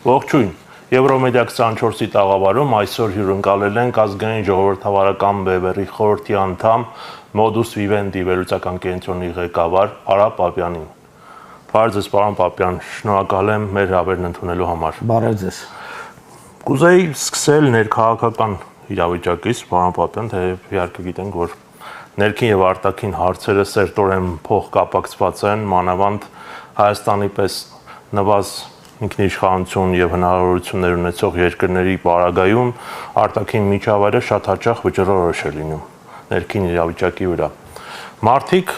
Ողջույն։ Եվրոմեդիա 24-ի տաղավարում այսօր հյուրընկալել ենք ազգային ժողովրդավարական բևեռի խորհրդի անդամ Modus Vivendi վերլուծական կենտրոնի ղեկավար Արա Պապյանին։ Բարև ձեզ, պարոն Պապյան, շնորհակալ եմ մեր հավերն ընդունելու համար։ Բարև ձեզ։ Կուզեի սկսել ներքաղաքական իրավիճակից, պարոն Պապյան, թեև իհարկե գիտենք, որ ներքին եւ արտաքին հարցերը սերտորեն փոխկապակցված են, մանավանդ Հայաստանի պես նվազ ինքնիշխանություն եւ հնարավորություններ ունեցող երկրների պարագայում արտաքին միջավայրը շատ հաճախ վճռորոշ է լինում ներքին իրավիճակի վրա։ Մարդիկ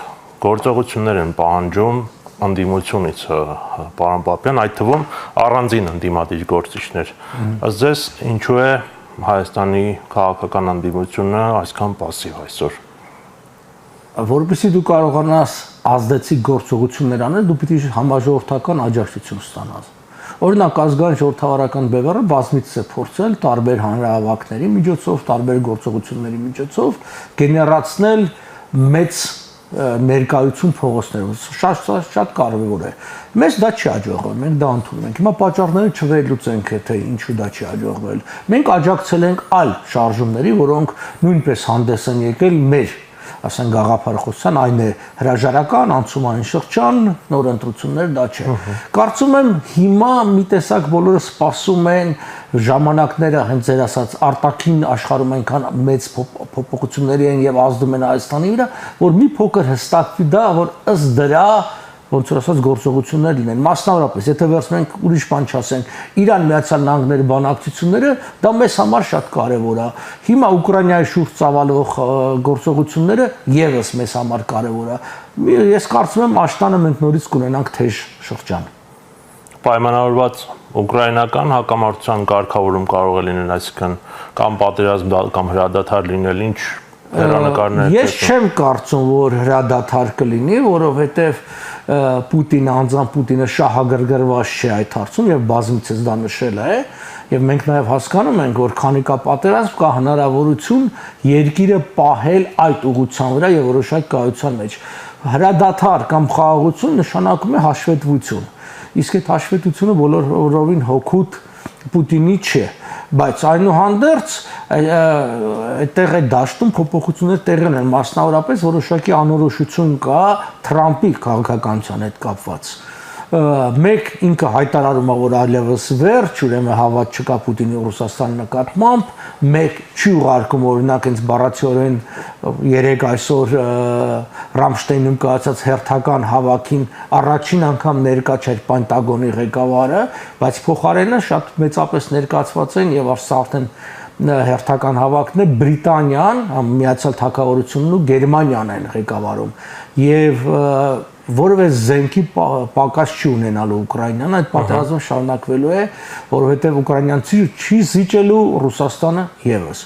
գործողություններ են պահանջում ընդդիմությունից, պարոն Պապյան, այդ թվում առանձին ընդդիմադիր գործիչներ։ Ըստ ձեզ, ինչու է Հայաստանի քաղաքական ընդդիմությունը այսքան пассив այսօր։ Որովհետեւ դու կարողանաս ազդեցիկ գործողություններ անել, դու պիտի համաժողովրդական աջակցություն ստանաս։ Օրինակ, ազգային ժողովրդավարական բևեռը բազմիցս է փորձել տարբեր հանրահավաքների միջոցով, տարբեր գործողությունների միջոցով գեներացնել մեծ ներկայություն փողոցներում։ Շատ կարևոր է։ Մեզ դա չի հաջողվել, մենք դա ընդունում ենք։ Հիմա պատճառները չվերլուծենք, թե ինչու դա չի հաջողվել։ Մենք աջակցել ենք այլ շարժումների, որոնք նույնպես հանդես են եկել մեր ասենք գաղափարախոսության, այն է հրաժարական, անցումային շրջան, նոր ընտրություններ, դա չէ։ Կարծում եմ հիմա մի տեսակ բոլորը սպասում են ժամանակները, հենց ձեր ասած արտաքին աշխարհում այնքան մեծ փոփոխությունների են եւ ազդում են Հայաստանի վրա, որ մի փոքր հստակվի դա, որ ըստ դրա ոնց որ ասած գործողություններ լինեն։ Մասնավորապես, եթե վերցնենք ուրիշ բան չասենք, Իրան Միացյալ Նահանգների բանակցությունները, դա մեզ համար շատ կարևոր է։ Հիմա Ուկրաինայի շուրջ ծավալվող գործողությունները եւս մեզ համար կարևոր է։ Ես կարծում եմ աշտանը մենք նորից կունենանք թեժ շրջան։ Պայմանավորված ուկրաինական հակամարտության կարգավորում կարող է լինել, այսինքն կամ պատերազմ կամ հրադադար լինել, ինչ հեռանկարներ։ Ես չեմ կարծում, որ հրադադար կլինի, որովհետեւ Պուտինը շահագրգռված չէ այդ հարցում եւ բազմիցս դա նշել է եւ մենք նաեւ հասկանում ենք, որ քանի կա պատերազմ, կա հնարավորություն երկիրը պահել այդ ուղղության վրա եւ որոշակի կայության մեջ։ Հրադադար կամ խաղաղություն նշանակում է հաշվետվություն։ Իսկ այդ հաշվետվությունը բոլորովին հոգուտ Պուտինի չէ, բայց այնուհանդերձ այդտեղ է դաշտում փոփոխություններ տեղի ունեն, մասնավորապես որոշակի անորոշություն կա Թրամփի քաղաքականության հետ կապված։ Մեկ ինքը հայտարարում է, որ այլևս վերջ, ուրեմն հավատ չկա Պուտինի Ռուսաստանի նկատմամբ, մեկ չի ուղարկում օրինակ հենց բառացիորեն երեք այսօր Ռամշտեյնում կայացած հերթական հավաքին առաջին անգամ ներկա չէր Պենտագոնի ղեկավարը, բայց փոխարենը շատ մեծապես ներկայացված են եւ արդեն հերթական հավաքն է Բրիտանիան, Միացյալ Թագավորությունն ու Գերմանիան են ղեկավարում եւ որևէ զենքի պակաս չի ունենալու Ուկրաինան, այդ պատերազմը շարունակվելու է, որովհետև ուկրաինյանցի չի զիջելու Ռուսաստանը եւս։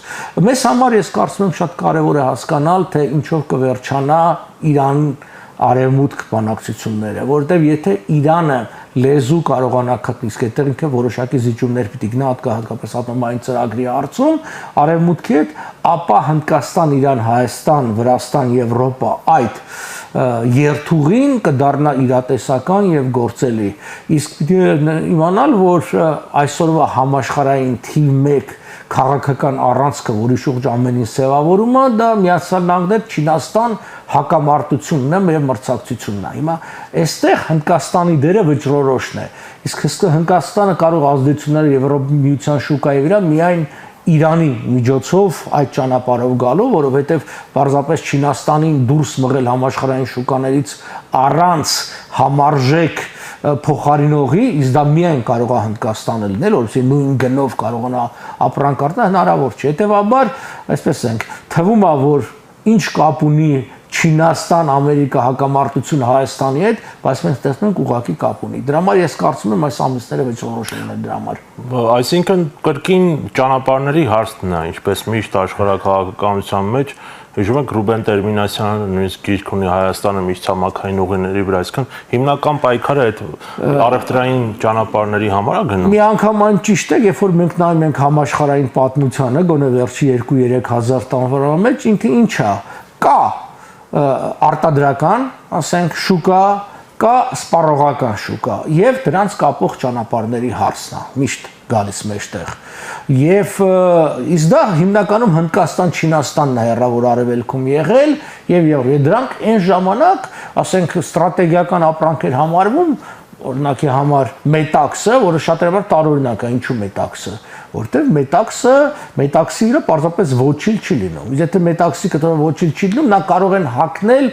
Մեզ համար ես կարծում եմ շատ կարևոր է հասկանալ, թե ինչով կվերջանա Իրան արևմուտք բանակցությունները, որովհետև եթե Իրանը լեզու կարողանա գտնել, իսկ այդտեղ ինքը որոշակի զիջումներ պիտի գնա հատկապես ատոմային ծրագրի հարցում, արևմուտքի հետ, ապա Հնդկաստան, Իրան, Հայաստան, Վրաստան, Եվրոպա այդ երթուղին կդառնա իրատեսական եւ գործելի։ Իսկ պիտի իմանալ, որ այսօրվա համաշխարհային թիվ 1 քաղաքական առանցքը, որի շուրջ ամեն ինչ սևավորում է, դա Միացյալ Նահանգներ, Չինաստան հակամարտությունն է եւ մրցակցությունն է։ Հիմա այստեղ Հնդկաստանի դերը վճռորոշն է։ Իսկ Հնդկաստանը կարող ազդեցություններ Եվրոպայի միության շուկայի վրա միայն Իրանի միջոցով այդ ճանապարհով գալու, որովհետև պարզապես Չինաստանին դուրս մղել համաշխարհային շուկաներից առանց համարժեք փոխարինողի, իսկ դա միայն կարող է Հնդկաստանը լինել, որովհետև նույն գնով կարողանա ապրանք արտահանել, հնարավոր չէ։ Հետևաբար, այսպես ենք, թվում է, որ ինչ կապ ունի Չինաստան, Ամերիկա հակամարտությունը Հայաստանի հետ, բայց մենք տեսնում ենք ուղղակի կապ ունի։ Դրա համար ես կարծում եմ այս ամիսները վճռորոշել են դրա համար։ Այսինքն կրկին ճանապարհների հարցն է, ինչպես միշտ աշխարհակաղակականության մեջ, հիշում եք Ռուբեն Տերմինասյանը նույնիսկ գիրք ունի Հայաստանը միշտ ցամաքային ուղիների վրա, այսինքն հիմնական պայքարը այդ առևտրային ճանապարհների համար է գնում։ Մի անգամ այն ճիշտ է, երբ որ մենք նայում ենք համաշխարհային պատմությանը, գոնե վերջի 2-3000 տարվա մեջ, ինքը ինչ է, կա արտադրական, ասենք շուկա, կա սպառողական շուկա եւ դրանց կապող ճանապարհների հարցն է միշտ գալիս մեջտեղ եւ իսկ դա հիմնականում Հնդկաստան, Չինաստանն է հեռավոր արևելքում եղել եւ դրանք այն ժամանակ, ասենք, ստրատեգիական ապրանք էր համարվում, օրինակի համար մետաքսը, որը շատերաբար տարօրինակ է, ինչու մետաքսը, որտեղ մետաքսի վրա պարզապես ոչինչ չի լինում։ Եթե մետաքսի կտրոնը ոչինչ չի լինում, նա կարող են հակնել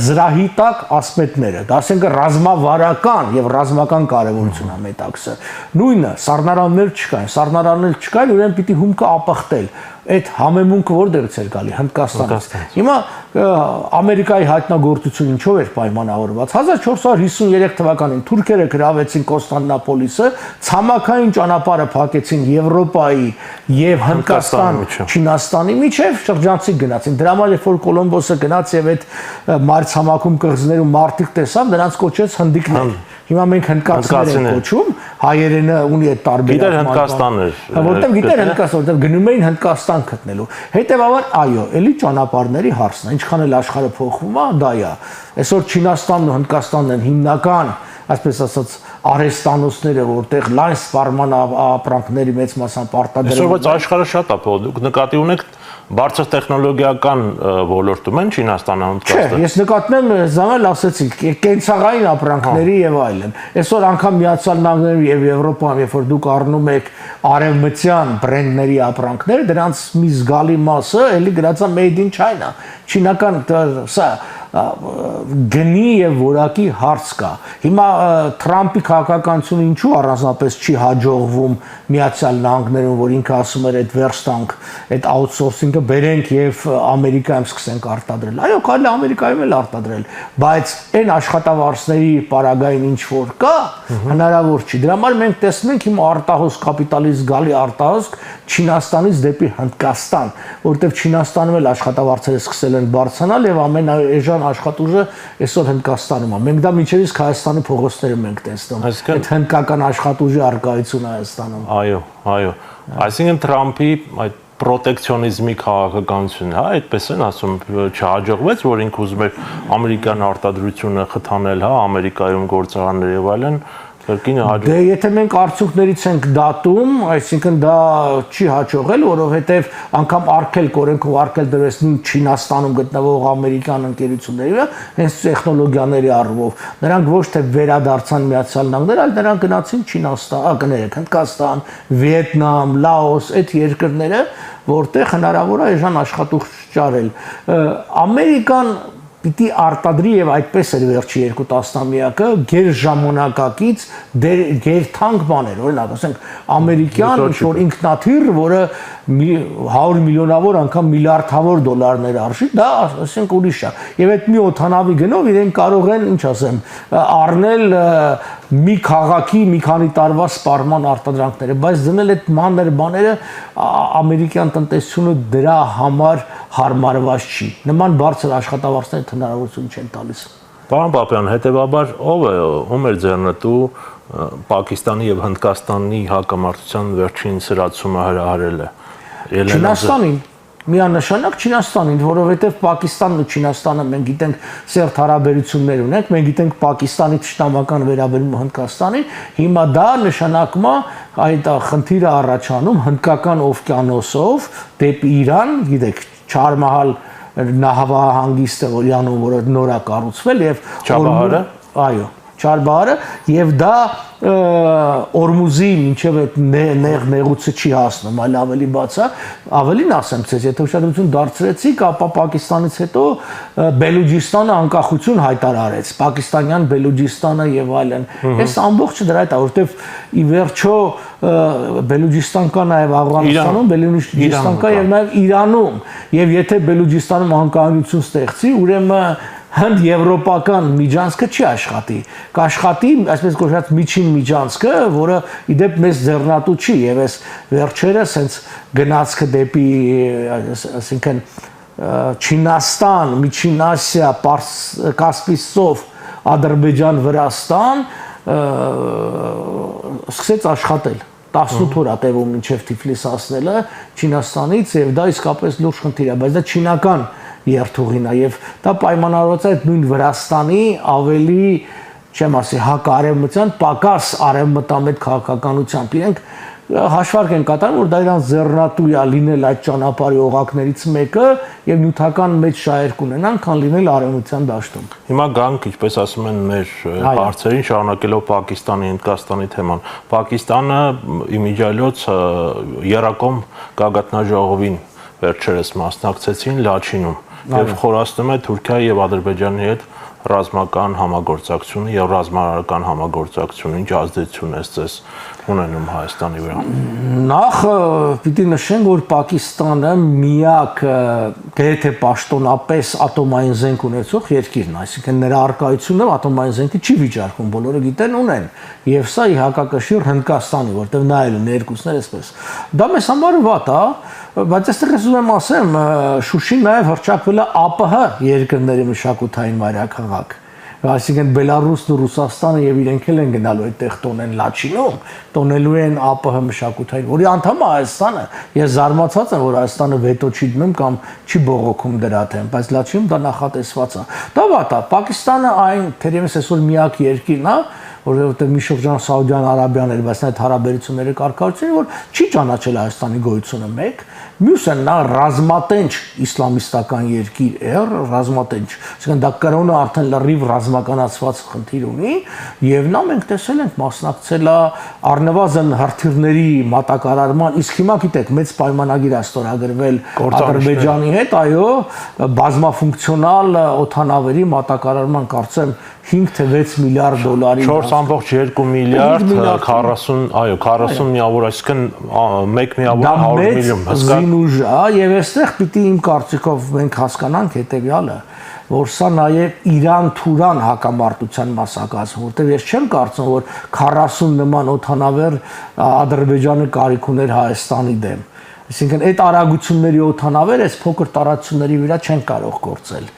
զրահի տակ ասպետները։ Դա ասենք ռազմավարական եւ ռազմական կարեւորություն է մետաքսը։ Նույնը սառնարաններ չկային, ուրեմն պիտի հումքը ապխտել։ Այդ համեմունքը որտեղից էր գալի Հնդկաստանից։ Հիմա Ամերիկայի հայտնագործությունը ինչով էր պայմանավորված։ 1453 թվականին թուրքերը գրավեցին Կոստանդնուպոլիսը, ցամաքային ճանապարհը փակեցին Եվրոպայի եւ Հնդկաստան, Չինաստանի միջև, շրջանցիկ գնացին։ Դրա համար երբ որ Կոլումբոսը գնաց եւ այդ մայրցամաքում կղզիներում մարդիկ տեսավ, նրանց կոչեց հնդիկներ։ Հիմա մենք հնդկացիներ ենք կոչում, հայերենը ունի այդ տարբերակը։ Գիտեր Հնդկաստանն էր։ Որտեղ գիտեր Հնդկաստան, որտեղ գնում էին Հնդկաստան գտնելու։ Հետևաբար, այո, էլի ճանապարհների հարցն է, ինչքան էլ աշխարհը փոխվում է, դա է։ Այսօր Չինաստանն ու Հնդկաստանն են հիմնական, այսպես ասած, արհեստանոցները, որտեղ լայն սպառման ապրանքների մեծ մասամբ արտադրվում են։ Այսօր բայց աշխարհը շատ է փոխվում։ Դուք նկատի ունեք բարձր տեխնոլոգիական ոլորտում են Չինաստանը, Հնդկաստանը։ Չէ, ես նկատում եմ զամել ասեցի, կենցաղային ապրանքների եւ այլն։ Այսօր անգամ Միացյալ Նահանգներում եւ Եվրոպայում, երբ որ դուք առնում եք արևմտյան բրենդների ապրանքներ, դրանց մի զգալի մասը էլի գրած է Made in China։ Չինական սա գնի եւ որակի հարց կա։ Հիմա Թրամփի քաղաքականությունը ինչու առանձնապես չի հաջողվում Միացյալ Նահանգներում, որ ինքը ասում էր այդ վերստանք, այդ outsourcing-ը բերենք եւ Ամերիկայում սկսենք արտադրել։ Այո, կարելի է Ամերիկայում էլ արտադրել, բայց այն աշխատավարձների պարագային ինչ որ կա, հնարավոր չի։ Դրա համար մենք տեսնում ենք հիմա արտահոսք կապիտալիզմ գալի արտահոսք Չինաստանից դեպի Հնդկաստան, որտեղ Չինաստանում էլ աշխատավարձերը սկսել են բարձրանալ եւ ամենաէժան աշխատուժը այսօր Հնդկաստանում է։ Մենք դա մինչև իսկ Հայաստանի փողոցներում ենք տեսնում։ Այդ հնդկական աշխատուժի արկայությունը Հայաստանում։ Այո։ Այսինքն Թրամփի այդ պրոտեկցիոնիզմի քաղաքականությունն է, այդպես են ասում, չհաջողվեց, որ ինքը ուզում էր ամերիկյան արտադրությունը խթանել, Ամերիկայում գործարաններ եւ այլն, կրկինը հաջող։ Դե եթե մենք արդյունքներից ենք դատում, այսինքն դա չի հաջողել, որովհետև անգամ արգելք օրենքով արգել դրվեց նույն Չինաստանում գտնվող ամերիկյան ընկերությունների վրա, հենց տեխնոլոգիաների առումով։ Նրանք ոչ թե վերադարձան Միացյալ Նահանգներ, այլ նրանք գնացին Չինաստան, Հնդկաստան, Վիետնամ, Լաոս, այդ երկրները, որտեղ հնարավոր է էժան աշխատուժ ճարել։ Ամերիկան պիտի արտադրի եւ այդպես էր վերջի 2 տասնամյակը գեր ժամանակակից գեր թանկ բաներ, օրինակ ասենք ամերիկյան ինչ-որ ինքնաթիռ, որը 100 միլիոնավոր անգամ միլիարդավոր դոլարներ արժի, դա ասենք ուրիշ է։ Եվ այդ մի օդանավի գնով իրենք կարող են, ինչ ասեմ, առնել մի քաղաքի մի քանի տարվա սպառման արտադրանքները, բայց դնել այդ մանր բաները ամերիկյան տնտեսությունը դրա համար հարմարված չի։ Նման բարձր աշխատավարձներ հնարավորություն չեն տալիս։ Պարոն Պապյան, հետեւաբար ում էր ձեռնտու Պակիստանի եւ Հնդկաստանի հակամարտության վերջին սրացումը հրահարելը։ Չինաստանին, միանշանակ Չինաստանին, որովհետև Պակիստանն ու Չինաստանը մենք գիտենք սերտ հարաբերություններ ունենք, մենք գիտենք Պակիստանի ճշտամական վերաբերումը Հնդկաստանին, հիմա դա նշանակում է այդ խնդիրը առաջանում հնդկական օվկիանոսով դեպի Իրան, գիտեք, Չարմահալ նահանգիստը, որը նոր է կառուցվել եւ Չաբահարը, այո, Չարբահարը եւ դա Օրմուզի մինչև այդ նեղուցը չի հասնում, այլ ավելի բաց է, ավելին ասեմ ցեզ, եթե ուշադրություն դարձրեցիք, ապա Պակիստանից հետո Բելուջիստանը անկախություն հայտարարեց, Պակիստանյան Բելուջիստանը եւ այլն։ Այս ամբողջը դրա հետ է, որովհետեւ ի վերջո Բելուջիստան կա նաեւ Աֆղանստանում, Բելուջիստան կա եւ նաեւ Իրանում, եւ եթե Բելուջիստանում անկախություն ստեղծի, ուրեմն հնդ-եվրոպական միջանցքը չի աշխատի, կաշխատի, այսպես կոչված միջին միջանցքը, որը իդեպ մեծ ձեռնատու չի, եւ այս վերջերս հենց գնացքը դեպի, այսինքն Չինաստան, Միջին Ասիա, Կասպից ծով, Ադրբեջան, Վրաստան սկսեց աշխատել։ 18 օր է տևում մինչև Թիֆլիս հասնելը Չինաստանից եւ դա իսկապես լուրջ խնդիր է, բայց դա չինական երթուղին է եւ դա պայմանավորված է նույն Վրաստանի ավելի չեմ ասի հակարևմտյան, պակաս արևմտամետ քաղաքականությամբ իրենք հաշվարկ են կատարում, որ դա իրանց ձեռնատու է լինել այդ ճանապարհի օղակներից մեկը եւ նյութական մեծ շահերք ունենան, քան լինել արևմտյան դաշտում։ Հիմա գանք, ինչպես ասում են մեր հարցերին, շարունակելով Պակիստանի, Հնդկաստանի թեման։ Պակիստանը իմիջիայլոց Երակոմ գագաթնաժողովին վերջերս մասնակցեցին Լաչինում եւ խորացնում է Թուրքիայի եւ Ադրբեջանի հետ ռազմական համագործակցությունը եւ ռազմական համագործակցությունը ինչ ազդեցություն է ցես ունենում Հայաստանի վրա։ Նախ պիտի նշենք, որ Պակիստանը միակ գրեթե պաշտոնապես ատոմային զենք ունեցող երկիրն է, այսինքն նրա արկայությունը ատոմային զենքի չի վիճարկում, բոլորը գիտեն ունեն, եւ սա ի հակակշիռ Հնդկաստանի, որտեղ նա էլ ներկուսներ էսպես։ Դա մեզ համար վատ է, բայց այստեղ ես ուզում եմ ասեմ, Շուշին նաև հռչակվել է ԱՊՀ երկրների մշակութային մայրաքաղաք։ Այսինքն Բելարուսն ու Ռուսաստանը եւ իրենք էլ են գնալու այդտեղ տոնեն Լաչինում, տոնելու են ԱՊՀ մշակութային, որի անդամ է Հայաստանը։ Ես զարմացած եմ, որ Հայաստանը վետո չի դնում կամ չի բողոքում դրա թեմ, բայց Լաչինում դա նախատեսված է։ Դա վատ է։ Պակիստանը այն թերևս այսօր միակ երկիրն է, որովհետև մի շրջան Սաուդյան Արաբիան էր, բայց այդ հարաբերությունները կարգավորեցին, որ չի ճանաչել Հայաստանի գոյությունը մեկ, մյուսը նա ռազմատենչ իսլամիստական երկիր է, ռազմատենչ, այսինքն դա կրոնը արդեն լրիվ ռազմականացված խնդիր ունի, եւ նա մենք տեսել ենք մասնակցել է առնվազն հրթիռների մատակարարման, իսկ հիմա գիտեք, մեծ պայմանագիր է ստորագրվել Ադրբեջանի հետ, այո, բազմաֆունկցիոնալ օդանավերի մատակարարման կարծեմ 5 թե 6 միլիարդ դոլարի 4.2 միլիարդ 40, այո, 40 միավոր, այսինքն 1 միավոր 100 միլիոն հսկան ուժ է, եւ այստեղ պիտի իմ կարծիքով մենք հասկանանք հետեւյալը, որ սա նաեւ Իրան-Թուրան հակամարտության մասնակցում, որտեղ ես չեմ կարծում, որ 40 նման օդանավեր Ադրբեջանը կարիք ուներ Հայաստանի դեմ։ Այսինքն այդ արագությունների օդանավերը այս փոքր տարածությունների վրա չեն կարող գործել։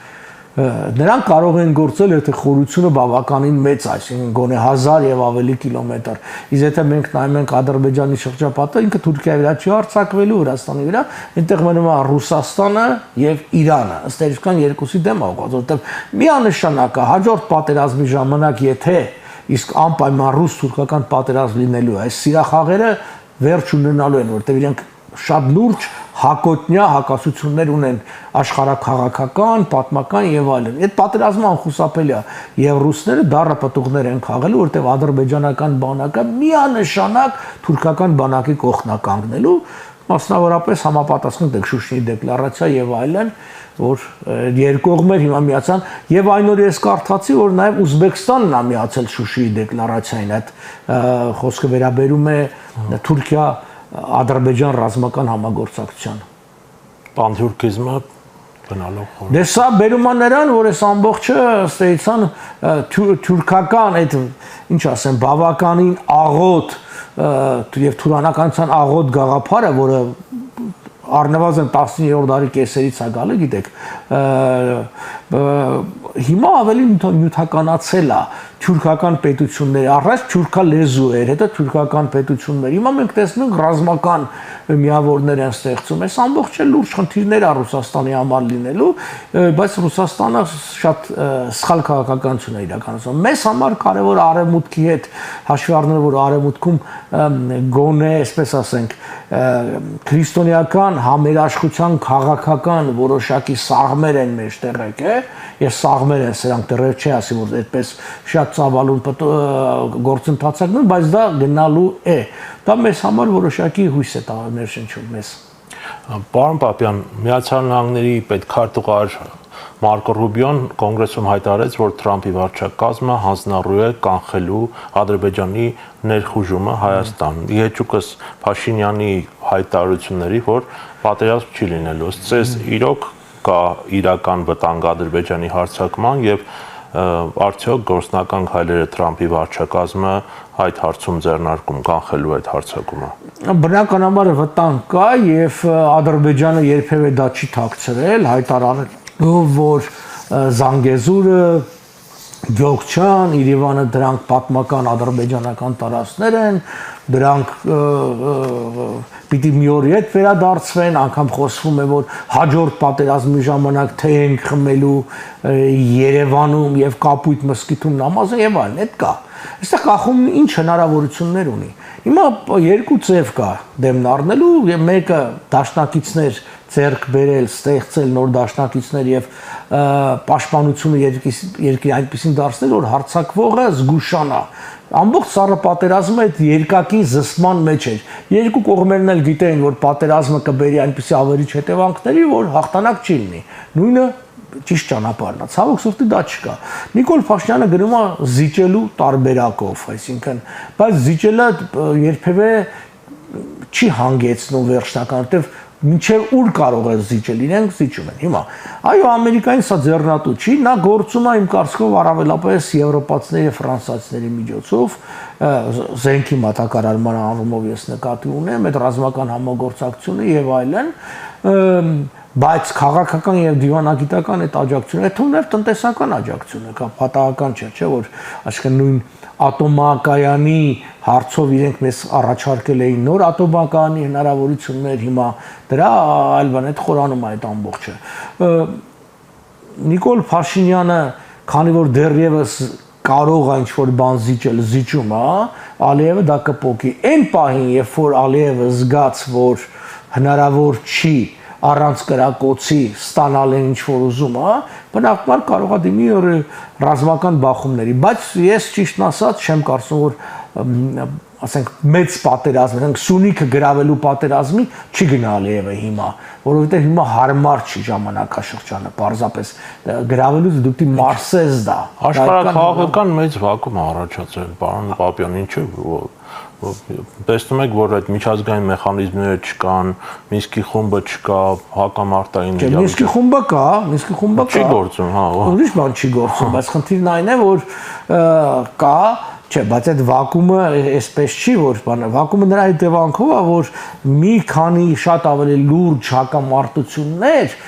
Նրանք կարող են գործել, եթե խորությունը բավականին մեծ է, այսինքն գոնե 1000 եւ ավելի կիլոմետր։ Իսկ եթե մենք նայում ենք Ադրբեջանի շրջապատը, ինքը Թուրքիայի վրա չի հարձակվելու, Վրաստանի վրա, այնտեղ մնում է Ռուսաստանը եւ Իրանը։ Ըստ էության երկուսի դեմ աղոտ, որովհետեւ միանշանակ է հաջորդ պատերազմի ժամանակ, եթե իսկ անպայման ռուս-թուրքական պատերազմ լինելու է, այս սիրախաղերը վերջ ունենալու են, որովհետեւ իրենք շատ լուրջ հակոտնյա հակասություններ ունեն աշխարհաքաղաքական, պատմական եւ այլն։ Այդ պատերազմը անխուսափելի է եւ ռուսները դառը պտուղներ են քաղելու, որտեղ ադրբեջանական բանակը միանշանակ թուրքական բանակի կողքն է կանգնելու, մասնավորապես համապատասխան Շուշինի դեկլարացիա եւ այլն, որ երկկողմեր հիմա միացան եւ այն օրը ես կարդացի, որ նաեւ Ուզբեկստանն է միացել Շուշիի դեկլարացիային, այդ խոսքը վերաբերում է Թուրքիա Ադրբեջան ռազմական համագործակցության։ Պանթուրքիզմը գնալով։ Դե սա բերում է նրան, որ այս ամբողջը ըստ էության թուրքական այդ ինչ ասեմ, բավականին աղոտ եւ թուրանականության աղոտ գաղափարը, որը առնվազն 19-րդ դարի կեսերից է գալի, գիտեք, հիմա ավելի նյութականացել է թուրքական պետությունների, առաջ թուրքալեզու էր, հետո թուրքական պետություններ։ Հիմա մենք տեսնում ենք ռազմական միավորներ են ստեղծում, այս ամբողջը լուրջ խնդիրներ է Ռուսաստանի համար լինելու, բայց Ռուսաստանը շատ սխալ քաղաքականություն է իրականացնում։ Մեզ համար կարևոր արևմուտքի հետ հաշվի առնելով, որ արևմուտքում գոնե, այսպես ասենք, քրիստոնեական համերաշխության քաղաքական որոշակի սաղմեր են մեջտեղ եկել, եւ սաղմեր են սրանք դեռ չի ասի, որ այդպես շատ ծավալուն գործընթացակն են, բայց դա գնալու է։ Դա մեզ համար որոշակի հույս է տալու ներշնչում մեզ։ Պարոն Պապյան, Միացյալ Նահանգների պետքարտուղար Մարկո Ռուբիոն կոնգրեսում հայտարարեց, որ Թրամփի վարչակազմը հանձնառու է կանխելու Ադրբեջանի ներխուժումը Հայաստան։ Իհեճուկս Փաշինյանի հայտարարությունների, որ պատերազմ չի լինելու, ըստ իրոք կա իրական վտանգ Ադրբեջանի հարձակման եւ արդյոք գործնական քայլերը Թրամփի վարչակազմը այդ հարցում ձեռնարկում կանխելու այդ հարձակումը։ Բնականաբար վտանգ կա եւ Ադրբեջանը երբևէ դա չի թաքցրել, հայտարարել, որ Զանգեզուրը Գյոքչան, Երևանը դրանք պատմական ադրբեջանական տարածքներ են, դրանք պիտի մի օր հետ վերադարձվեն, անգամ խոսվում է, որ հաջորդ պատերազմի ժամանակ թե են խմելու Երևանում եւ Կապույտ մզկիթում նամազը եւ այլն, այդ կա։ Այստեղ կախումն ինչ հնարավորություններ ունի։ Հիմա երկու ձև կա դեմն առնելու եւ մեկը դաշնակիցներ ձեռք բերել, ստեղծել նոր դաշնակիցներ եւ պաշտպանությունը երկրի այնպեսին դարձնել, որ հարձակվողը զգուշանա։ Ամբողջ սառը պատերազմը այդ երկակի զսպման մեջ էր։ Երկու կողմերն էլ գիտեին, որ պատերազմը կբերի այնպիսի ավերիչ հետևանքների, որ հաղթանակ չի լինի։ Նույնը ճիշտ ճանապարհն է։ Ցավոք սրտի դա չկա։ Նիկոլ Փաշինյանը գրում է զիջելու տարբերակով, այսինքն, բայց զիջելը երբևէ չի հանգեցնում վերջնական, որտեվ մինչև ուր կարող է զիջել, իրենք զիջում են։ Հիմա, այո, Ամերիկային սա ձեռնատու չի, նա գործում է իմ կարծիքով առավելապես եվրոպացիների եւ ֆրանսիացիների միջոցով, զենքի մատակարարման առումով ես նկատի ունեմ, այդ ռազմական համագործակցությունը եւ այլն, բայց քաղաքական եւ դիվանագիտական այդ աջակցությունը, այդ թվում տնտեսական աջակցությունը կա, պատահական չէ, որ այսինքն նույն ատոմակայանի հարցով իրենք մեզ առաջարկել էին նոր ատոմակայանի հնարավորություններ, հիմա դրա այլ բան այդ խորանում է այդ ամբողջը։ Նիկոլ Փաշինյանը, քանի որ դեռևս կարող է ինչ-որ բան զիջել, զիջում է, Ալիևը դա կփոկի։ Այն պահին, երբ որ Ալիևը զգաց, որ հնարավոր չի առանց կրակոցի ստանալ են ինչ-որ ուզում, բնականաբար կարող է դիմի ռազմական բախումների, բայց ես ճիշտն ասած չեմ կարծում, որ ասենք մեծ պատերազմ, ասենք Սյունիքը գրավելու պատերազմի չի գնալի եւ հիմա, որովհետեւ հիմա հարմար չի ժամանակաշրջանը, պարզապես գրավելուց դու պիտի մարսես դա։ Աշխարհակաղակական մեծ վակուում առաջացել, պարոն Պապյան, ինչու՞ տեսնում եք, որ այդ միջազգային մեխանիզմները չկան, Մինսկի խումբը չկա, հակամարտային Մինսկի խումբը կա, չի գործում, հա։ Ուրիշ բան չի գործում, բայց խնդիրն այն է, որ կա, չէ, բայց այդ վակուումը այսպես չի, որ բանը, վակուումը նրա հետևանքով է, որ մի քանի շատ ավելի լուրջ հակամարտություններ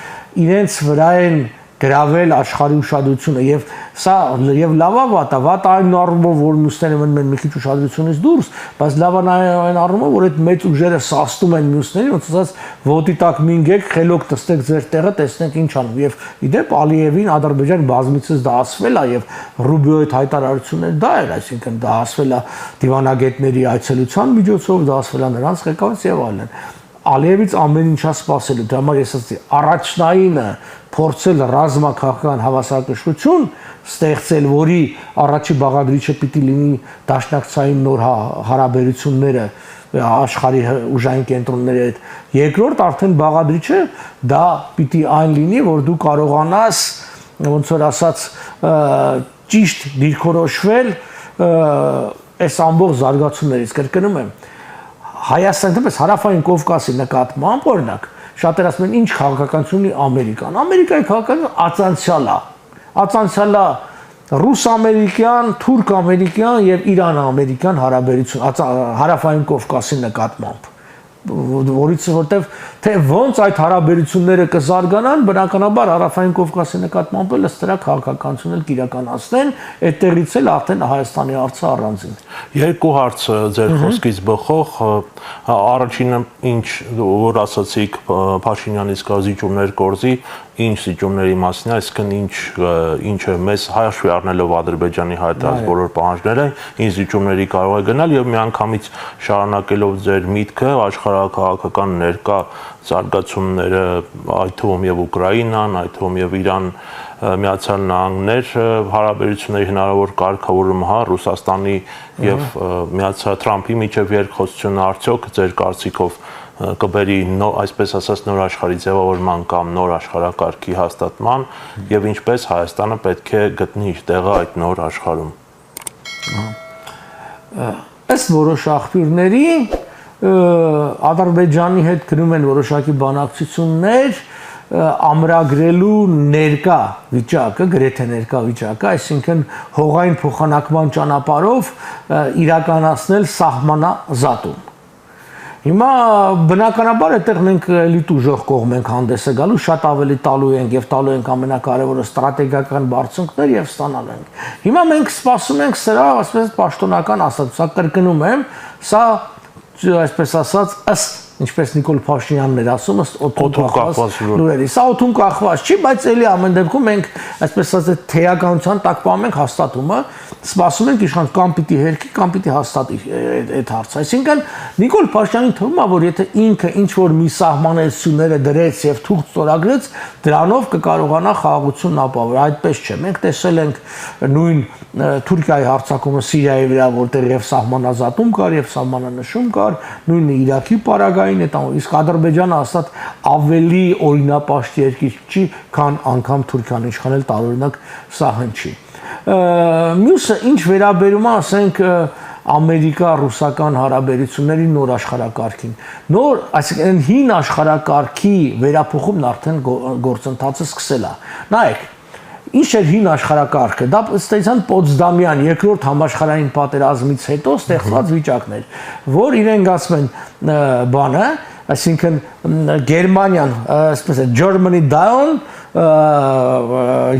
իրենց վրա են գրավել աշխարհի ուշադրությունը եւ սա եւ լավա վատա, վատը այն առումով, որ մյուսները մնում են մի քիչ ուշադրությունից դուրս, բայց լավն այն առումով, որ այդ մեծ ուժերը սաստում են մյուսներին, ոնց ասած ոտի տակ մինգեք, խելոք տստեք ձեր տեղը, տեսնենք ինչ անում։ Եվ իդեպ Ալիևին Ադրբեջան բազմիցս դա ասվել է եւ Ռուբիոյի հայտարարությունները դա էր, այսինքն դա ասվել է դիվանագետների այցելության միջոցով, դա ասվել է նրանց ղեկավարից եւ այլն։ Ալիևից ամեն ինչա սпасելու, դա համար ես ասացի, առաջնայինը փորձել ռազմաքաղաքական հավասարակշռություն ստեղծել, որի առաջի բաղադրիչը պիտի լինի դաշնակցային նոր հարաբերությունները աշխարհի ուժային կենտրոնների հետ։ Երկրորդ արդեն բաղադրիչը դա պիտի այն լինի, որ դու կարողանաս, ոնց որ ասած, ճիշտ դիրքորոշվել այս ամբողջ զարգացումներից, կրկնում եմ, Հայաստանը, դեպս հարավային Կովկասի նկատմամբ, օրինակ, շատերը ասում են ինչ քաղաքականություն ունի Ամերիկան։ Ամերիկայի քաղաքականությունը ածանցյալ է ռուս-ամերիկյան, թուրք-ամերիկյան եւ իրան-ամերիկյան հարաբերություն հարավային Կովկասի նկատմամբ, որտեվ թե ոնց այդ հարաբերությունները կզարգանան, բնականաբար հարավային Կովկասի նկատմամբ ըստ դրա քաղաքականություն էլ կիրականացնեն, այդտեղից էլ արդեն Հայաստանի հարցը առանձին։ Երկու հարց ձեր խոսքից բխող, առաջինը ինչ որ ասացիք Փաշինյանից կա զիջումներ կորզի, ինչ զիջումների մասին, այսինքն ինչը մեզ հաշվի առնելով Ադրբեջանի հայտարարած բոլոր պահանջները, ինչ զիջումների կարող է գնալ եւ միանգամից շարունակելով ձեր միտքը աշխարհակաղակական ներկա զարգացումները, այդ թվում եւ Ուկրաինան, այդ թվում եւ Իրան Միացյալ Նահանգներ հարաբերությունների հնարավոր կարգավորումը, հա, Ռուսաստանի եւ Թրամփի միջև երկխոսությունը արդյոք ձեր կարծիքով կբերի այսպես ասած նոր աշխարհի ձևավորման կամ նոր աշխարհակարգի հաստատման եւ ինչպես Հայաստանը պետք է գտնի իր տեղը այդ նոր աշխարհում։ Ըստ որոշ աղբյուրների Ադրբեջանի հետ գնում են որոշակի բանակցություններ ամրագրելու ներկա վիճակը, գրեթե ներկա վիճակը, այսինքն հողային փոխանակման ճանապարհով իրականացնել սահմանազատում։ Հիմա բնականաբար այդտեղ մենք էլի ուժեղ կողմ ենք հանդես գալու, շատ ավելի տալու ենք եւ տալու ենք ամենակարևորը ստրատեգիական բարձունքներ եւ ստանալու ենք։ Հիմա մենք սպասում ենք սրա, ասես պաշտոնական ասած, սա կրկնում եմ, սա այսպես ասած ըստ ինչպես Նիկոլ Փաշինյանն էր ասում, ըստ օդում կախված լուրերի։ Սա օդում կախված չի, բայց էլի ամեն դեպքում մենք այսպես ասած թեականության տակ պահում ենք հաստատումը, սպասում ենք իշխան կամ պիտի հերքի, կամ պիտի հաստատի այդ հարցը։ Այսինքն Նիկոլ Փաշինյանին թվում է, որ եթե ինքը ինչ որ մի սահմանեցությունները դրեց եւ թուղթ ստորագրեց, դրանով կկարողանա խաղաղությունն ապահովել։ Այդպես չէ։ Մենք տեսել ենք նույն Թուրքիայի հարձակումը Սիրիայի վրա, որտեղ եւ սահմանազատում կար եւ սահմանանշում կար, նույն Իրաքի պարագային է, իսկ Ադրբեջանը ասած ավելի օրինապաշտ երկիր չի, քան անգամ Թուրքիան, ինչքան էլ տարօրինակ սա հնչի։ Մյուսը ինչ վերաբերում է, ասենք Ամերիկա-ռուսական հարաբերությունների նոր աշխարհակարգին։ Նոր, այսինքն հին աշխարհակարգի վերափոխումն արդեն գործընթացը սկսել է։ Նայեք, ինչ էր հին աշխարհակարգը, դա ըստ էության Պոտսդամյան երկրորդ համաշխարհային պատերազմից հետո ստեղծված վիճակն էր, որ իրենք ասում են բանը, այսինքն Գերմանիան, այսպես է Germany down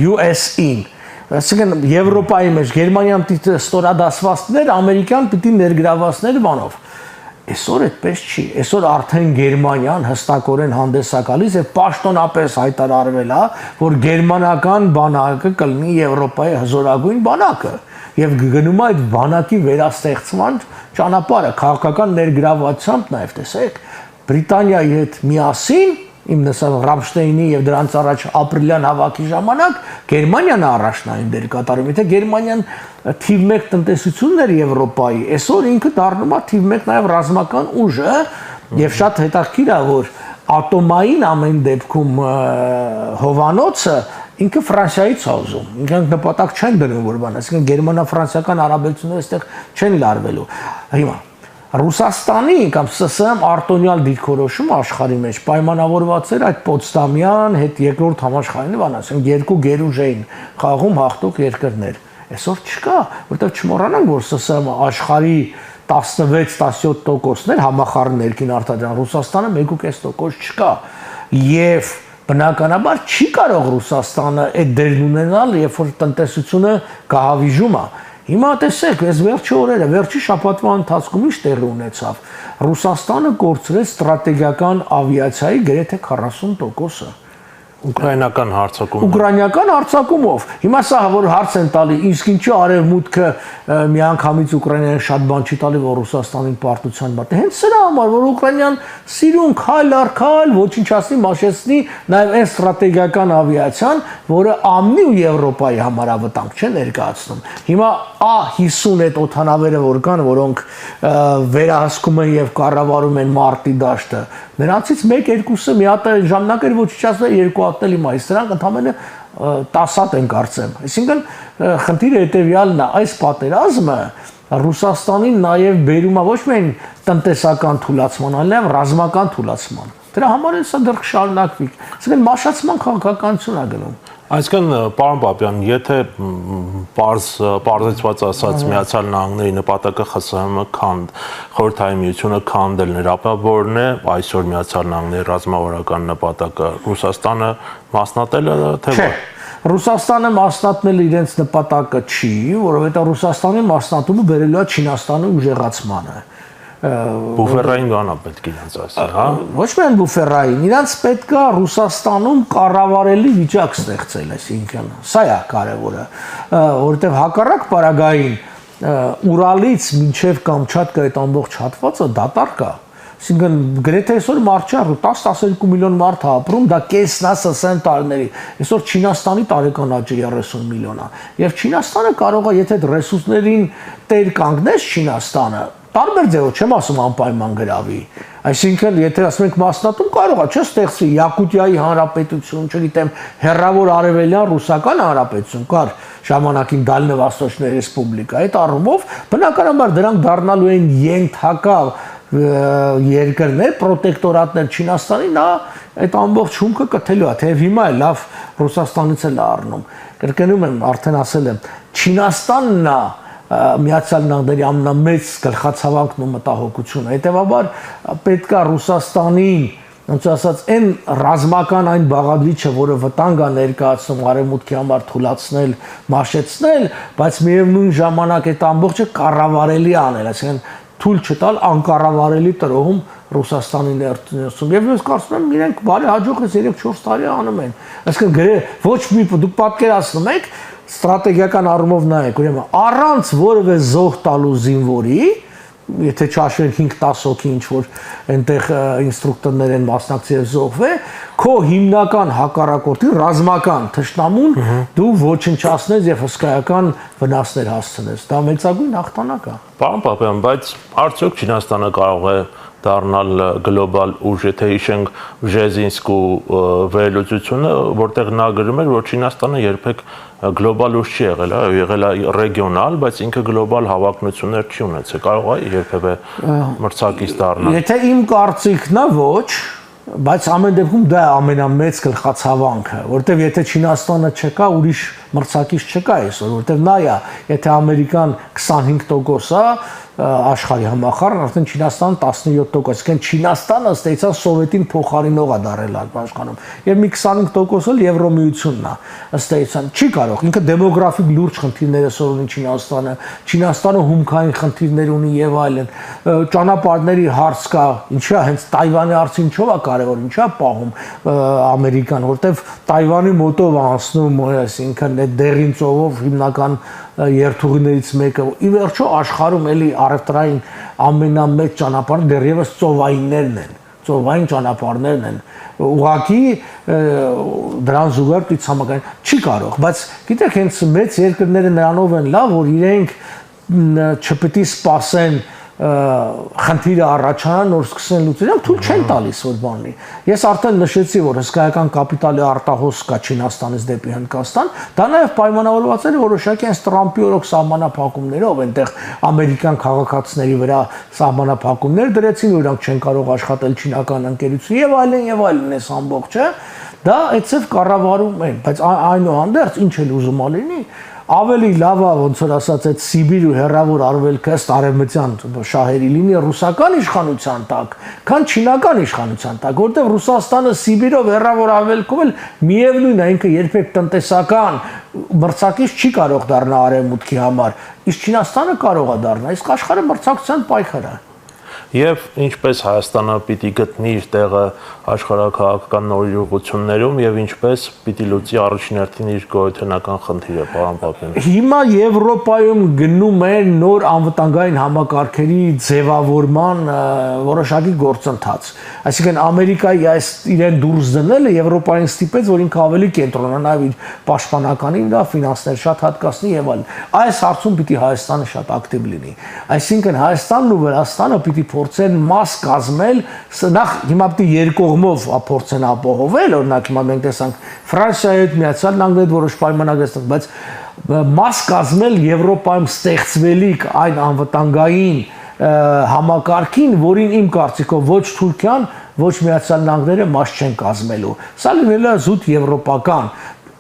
US in, այսինքն Եվրոպայի մեջ Գերմանիան պիտի ստորադասվածներ, Ամերիկան պիտի ներգրավվածներ բանով։ Այսօր այդպես չի։ Այսօր արդեն Գերմանիան հստակորեն հանդես է գալիս եւ պաշտոնապես հայտարարվել է, որ գերմանական բանակը կլինի Եվրոպայի հզորագույն բանակը եւ գնում է այդ բանակի վերաստեղծման ճանապարհը քաղաքական ներգրավվածությամբ նաեւ տեսեք Բրիտանիայի հետ միասին իմ նշած Ռամշտեյնի եւ դրանց առաջ ապրիլյան հավաքի ժամանակ Գերմանիան առաջնային դեր կատարում։ Եթե Գերմանիան թիվ 1 տնտեսությունն էր Եվրոպայի, այսօր ինքը դառնում է թիվ 1 նաեւ ռազմական ուժը եւ շատ հետաքրքիր է, որ ատոմային ամեն դեպքում հովանոցը ինքը Ֆրանսիայից է ուզում։ Ինքան նպատակ չեն դնում որ բան, այսինքն գերմանա-ֆրանսիական հարաբերությունները այստեղ չեն լարվելու։ Հիմա Ռուսաստանի կամ ՍՍՄ արտոնյալ դիրքորոշումը աշխարհի մեջ պայմանավորված էր այդ Պոտսդամյան հետ երկրորդ համաշխարհային բան, ասենք երկու գերուժ էին խաղում հաղթող երկրներ։ Այսօր չկա, որտեղ չմոռանանք, որ ՍՍՄ աշխարհի 16-17%-ներ համախառն ներքին արտադրության, Ռուսաստանը 1.5% չկա։ Եվ բնականաբար չի կարող Ռուսաստանը այդ դերն ունենալ, երբ որ տնտեսությունը կահավիժում է։ Հիմա տեսեք, այս վերջի օրերը, վերջի շաբաթվա ընթացքում ինչ տեղի ունեցավ։ Ռուսաստանը կորցրեց ստրատեգիական ավիացիայի գրեթե 40%-ը։ Ուկրաինական հարձակում։ Ուկրաինական հարձակումով։ Հիմա սա որ հարց են տալի, իսկ ինչու արևմուտքը միանգամից Ուկրաինային շատ բան չի տալի, որ Ռուսաստանին պարտության մատնի։ Հենց սրա համար, որ Ուկրաինան սիրուն քայլ առ քայլ ոչնչացնի, մաշեցնի նաև այն ստրատեգիական ավիացիան, որը ԱՄՆ-ի ու Եվրոպայի համար ավտանգ չէ ներկայացնում։ Հիմա A50 այդ օդանավերը որ կան, որոնք վերահսկում են եւ կառավարում են մարտի դաշտը, նրանցից 1-2-ը մի հատ ժամանակ էր ոչնչացվել, երկու հատն էլ իմա, դրանք ընդամենը 10 հատ են կարծեմ։ Այսինքն խնդիրը հետեւյալն է, այս պատերազմը Ռուսաստանին նաեւ բերում է ոչ միայն տնտեսական թուլացման, այլ նաեւ ռազմական թուլացման։ Դրա համար էլ սա դեռ կշարունակվի։ Այսինքն մաշացման քաղաքականություն է գնում։ Այսինքն, պարոն Պապյան, եթե պարզեցված ասած Միացյալ Նահանգների նպատակը ԽՍՀՄ քանդ, Խորհրդային Միությունը քանդելն էր, ապա որն է այսօր Միացյալ Նահանգների ռազմավարական նպատակը, Ռուսաստանը մասնատելը, թե ոչ։ Ռուսաստանը մասնատնել իրենց նպատակը չի, որովհետև Ռուսաստանի մասնատումը բերելու է Չինաստանի ուժեղացմանը։ Բուֆերային բանա պետք է իրենց ասել, հա։ Ոչ միայն բուֆերային, իրենց պետք է Ռուսաստանում կառավարելի վիճակ ստեղծել, այսինքն սա է կարևորը, որովհետև հակառակ պարագային Ուրալից մինչև Կամչատկա այդ ամբողջ հատվածը դատարկ է։ Այսինքն գրեթե այսօր մարդ չա 10-12 միլիոն մարդ է ապրում, դա կեսն է ՍՍՄ տարիների։ Այսօր Չինաստանի տարեկան աճը 30 միլիոն է։ Եվ Չինաստանը կարող է, եթե այդ ռեսուրսներին տեր կանգնես Չինաստանը, տարբեր ձևով չեմ ասում անպայման գրավի։ Այսինքն, եթե ասում ենք մասնատում, կարող է չստեղծվի Յակուտիայի հանրապետություն, չգիտեմ, հեռավոր արևելյան ռուսական հանրապետություն, կար ժամանակին Դալնեվաստոչնի ռեսպուբլիկա։ Այդ առումով բնականաբար դրանք դառնալու են ենթակա երկրներ, պրոտեկտորատներ Չինաստանի, նա այդ ամբողջ հումքը կթելու է, թեև հիմա է լավ Ռուսաստանից էլ առնում։ Կրկնում եմ, արդեն ասել եմ, Չինաստանն է, Միացյալ Նահանգների ամենամեծ գլխացավանքն ու մտահոգությունը։ Հետևաբար պետք է Ռուսաստանին, ոնց ասած, այն ռազմական այն բաղադրիչը, որը վտանգ է ներկայացնում արևմուտքի համար թույլատրել, մաշեցնել, բայց միևնույն ժամանակ այդ ամբողջը կառավարելի անել, այսինքն թույլ չտալ անկառավարելի տրոհում Ռուսաստանի ներսում։ Եվ ես կարծում եմ իրենք բարի հաջողից 3-4 տարի անում են։ Այսինքն ոչ մի դուք պատկերացնում եք ստրատեգիական առումով նայեք, ուրեմն առանց որևէ զոհ տալու զինվորի, եթե չաշվենք 5-10 հոգի ինչ որ այնտեղ ինստրուկտորներ են մասնակցի եւ զոհվել, քո հիմնական հակառակորդի ռազմական թշնամուն դու ոչնչացնես եւ հսկայական վնասներ հասցնես։ Դա մեծագույն հաղթանակ է։ Պարոն Պապյան, բայց արդյոք Չինաստանը կարող է դառնալ գլոբալ ուժ, եթե հիշենք Բժեզինսկու վերլուծությունը, որտեղ նա գրում էր, որ Չինաստանը երբեք գլոբալ ուժ չի եղել, եղել է ռեգիոնալ, բայց ինքը գլոբալ հավակնություններ չի ունեցել, կարող է երբևէ մրցակից դառնալ։ Եթե իմ կարծիքն է, ոչ, բայց ամեն դեպքում դա է ամենամեծ գլխացավանքը, որտեվ եթե Չինաստանը չկա, ուրիշ մրցակից չկա այսօր, որտեվ նա է, եթե Ամերիկան 25% է, աշխարհի համախառն, արդեն Չինաստանը 17%, այսինքն Չինաստանը ստեցա սովետին փոխարինող է դարել աշխարհում։ Եվ մի 25% էլ Եվրոմիությունն է, ըստ էության չի կարող։ Ինքը դեմոգրաֆիկ լուրջ խնդիրներ է սովորում Չինաստանը, Չինաստանը հումքային խնդիրներ ունի եւ այլն։ Ճանապարհների հարց կա, ինչա հենց Տայվանի հարցը ինչով է կարևոր, ինչա պահում Ամերիկան, որտեվ Տայվանի մոտով անցնում, այսինքն այդ դեղին ծովով հիմնական երթուղիներից մեկը ի վերջո աշխարհում էլի առևտրային ամենամեծ ճանապարհը դեռևս ծովայիններն են, ծովային ճանապարհներն են, ուղղակի դրան զուգահեռ ցամաքային չի կարող, բայց գիտեք հենց մեծ երկրները նրանով են լավ, որ իրենք չպետք է սպասեն խնդիրը առաջանան, նոր սկսեն լուծել, թույլ չեն տալիս որ բանի։ Ես արդեն նշեցի, որ հսկայական կապիտալի արտահոս կա Չինաստանից դեպի Հնդկաստան, դա նաև պայմանավորված է որոշակի այս Տրամպի օրոք սահմանափակումներով, այնտեղ ամերիկյան քաղաքացիների վրա սահմանափակումներ դրեցին, որոնք չեն կարող աշխատել չինական ընկերություն եւ այլն այս ամբողջը, դա այդպես կառավարում են, բայց այնուհանդերձ ինչ էլ ուզում ալինի ավելի լավ է ոնց որ ասած այդ Սիբիր ու հեռավոր արևելքը ըստ արևմտյան շահերի լինի ռուսական իշխանության տակ, քան չինական իշխանության տակ, որտեղ Ռուսաստանը Սիբիրով հեռավոր արևելքում էլ միևնույն է ինքը երբեք տնտեսական մրցակից չի կարող դառնալ արևմուտքի համար, իսկ Չինաստանը կարող է դառնալ, իսկ աշխարհը մրցակցության պայքար է։ Եվ ինչպես Հայաստանը պիտի գտնի իր տեղը աշխարհակաղակական նորաձևություններում եւ ինչպես պիտի լուծի առաջին հերթին իր գոյութենական խնդիրը, պարոն Պապյան։ Հիմա Եվրոպայում գնում է նոր անվտանգային համակարգերի ձևավորման որոշակի գործընթաց։ Այսինքն Ամերիկայի այս իրեն դուրս դնելը Եվրոպային ստիպեց, որ ինքը ավելի կենտրոնանա իր պաշտպանականին, դա ֆինանսներ շատ հատկացնի եւ այլն։ Այս հարցում պիտի Հայաստանը շատ ակտիվ լինի։ Այսինքն Հայաստանն ու Վրաստանը պիտի փորձեն մաս կազմել, նախ հիմա պիտի երկկողմով փորձեն ապահովել, օրինակ հիմա մենք տեսանք Ֆրանսիայի հետ Միացյալ Նահանգների հետ որոշ պայմանագրեր ստեղծել, բայց մաս կազմել Եվրոպայում ստեղծվելիք այն անվտանգային համակարգին, որին իմ կարծիքով ոչ Թուրքիան, ոչ Միացյալ Նահանգները մաս չեն կազմելու։ Սա լինել է զուտ եվրոպական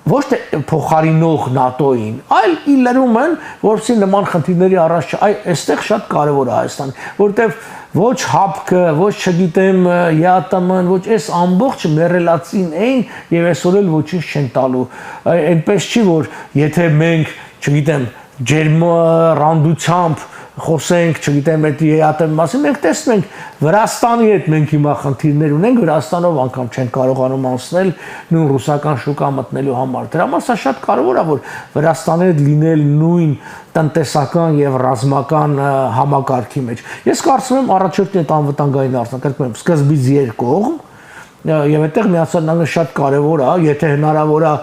ոչ թե փոխարինող ՆԱՏՕ-ին, այլ իլերում են, որովհետեւ նման խնդիրների առաջ այստեղ շատ կարևոր է Հայաստան, որովհետեւ ոչ ՀԱՊԿ, ոչ չգիտեմ ԵԱՏՄ-ն, ոչ այս ամբողջ մերելացին էին եւ այսօր էլ ոչինչ չեն տալու։ Այնպես չի որ եթե մենք, չգիտեմ, ջերմառանդությամբ խոսենք, չգիտեմ, այդ ԵԱՏՄ-ի մասին, մենք տեսնում ենք Վրաստանի հետ մենք հիմա խնդիրներ ունենք, Վրաստանով անգամ չեն կարողանում անցնել նույն ռուսական շուկա մտնելու համար։ Դրա համար սա շատ կարևոր է, որ Վրաստանի հետ լինել նույն տնտեսական եւ ռազմական համակարգի մեջ։ Ես կարծում եմ առաջորդն այդ անվտանգային արտակարգում սկզբից երկկողմ եւ այդտեղ Միացյալ Նահանգները շատ կարևոր է, եթե հնարավոր է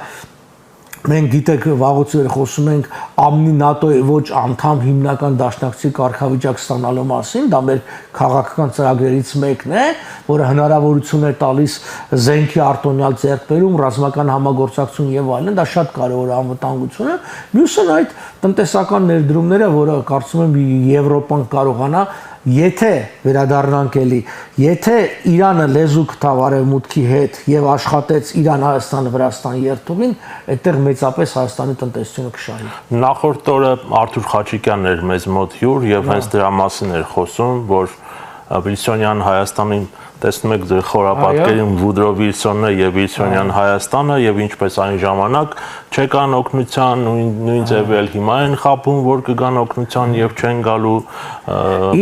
մենք գիտեք վաղուց խոսում ենք ԱՄՆ-ի ՆԱՏՕ-ի ոչ անդամ հիմնական դաշնակցի կարգավիճակ ստանալու մասին, դա մեր քաղաքական ծրագրերից մեկն է, որը հնարավորություն է տալիս զենքի արտոնյալ ձեռքբերում, ռազմական համագործակցություն եւ այլն, դա շատ կարևոր է անվտանգությունը։ Մյուսն այդ տնտեսական ներդրումները, որը կարծում եմ Եվրոպան կարողանա, եթե վերադառնանք էլի, եթե Իրանը լեզու գտավ արևմուտքի հետ եւ աշխատեց Իրան, Հայաստան, Վրաստան երթուղին, այդտեղ մեծապես Հայաստանի տնտեսությունը կշահի։ Նախորդ օրը Արթուր Խաչիկյանն էր մեզ մոտ հյուր եւ հենց դրա մասին էր խոսում, որ Վիլսոնյան Հայաստանին տեսնում եք ձեր խորապատկերում Վուդրո Վիլսոնը եւ Վիլսոնյան Հայաստանը եւ ինչպես այն ժամանակ չեկան օգնության, նույն ձևի էլ հիմա են խափում, որ կգան օգնության եւ չեն գալու։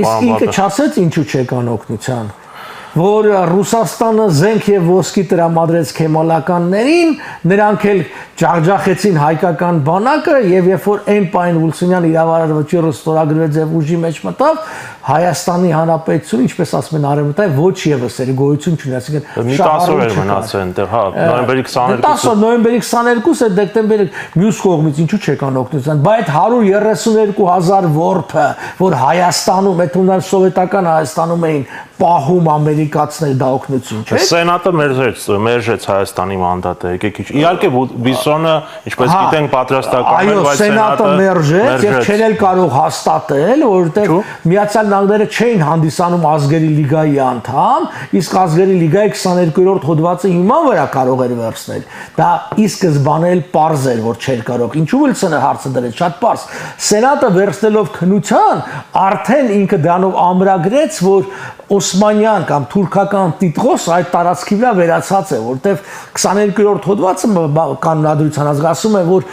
Իսկ ինքը չասեց ինչու չեկան օգնության, որ Ռուսաստանը զենք եւ ոսկի տրամադրեց քեմալականներին, նրանք էլ ջախջախեցին հայկական բանակը եւ երբ որ այն պայն Վիլսոնյան իրավարարվճիռը ստորագրվեց եւ ուժի մեջ մտավ, Հայաստանի Հանրապետությունը, ինչպես ասում են արևմտյան, ոչ եւս էր գոյություն չունի, այսինքն մի 10 օր էր մնացել այնտեղ, հա, նոյեմբերի 22-ը։ 10 օր, նոյեմբերի 22-ը, դեկտեմբերի մյուս կողմից ինչու չեկան օգնության, բայց 132,000 որբը, որ Հայաստանում, այդ ունար սովետական Հայաստանում էին պահում ամերիկացիներ, դա օգնություն չէ։ Սենատը մերժեց Հայաստանի մանդատը, եկեք ինչ։ Իհարկե Վիլսոնը, ինչպես գիտենք, պատրաստական էր, բայց Սենատը մերժեց եւ չեն էլ կարող հաստատել, որովհետեւ Միացյալ Նահանգները չէին հանդիսանում ազգերի լիգայի անդամ, իսկ ազգերի լիգայի 22-րդ հոդվածը հիման վրա կարող էր վերցնել։ Դա ի սկզբանե էլ պարզ էր, որ չէր կարող։ Ինչու Վիլսոնը հարցը դրեց, շատ պարզ։ Սենատը վերցնելով քննության, արդեն ինքը դրանով ամրագրեց, որ Օսմանյան կամ թուրքական տիտղոս այդ տարածքի վրա վերացած է, որտեվ 22-րդ հոդվածը կանոնադրության ազգասում է, որ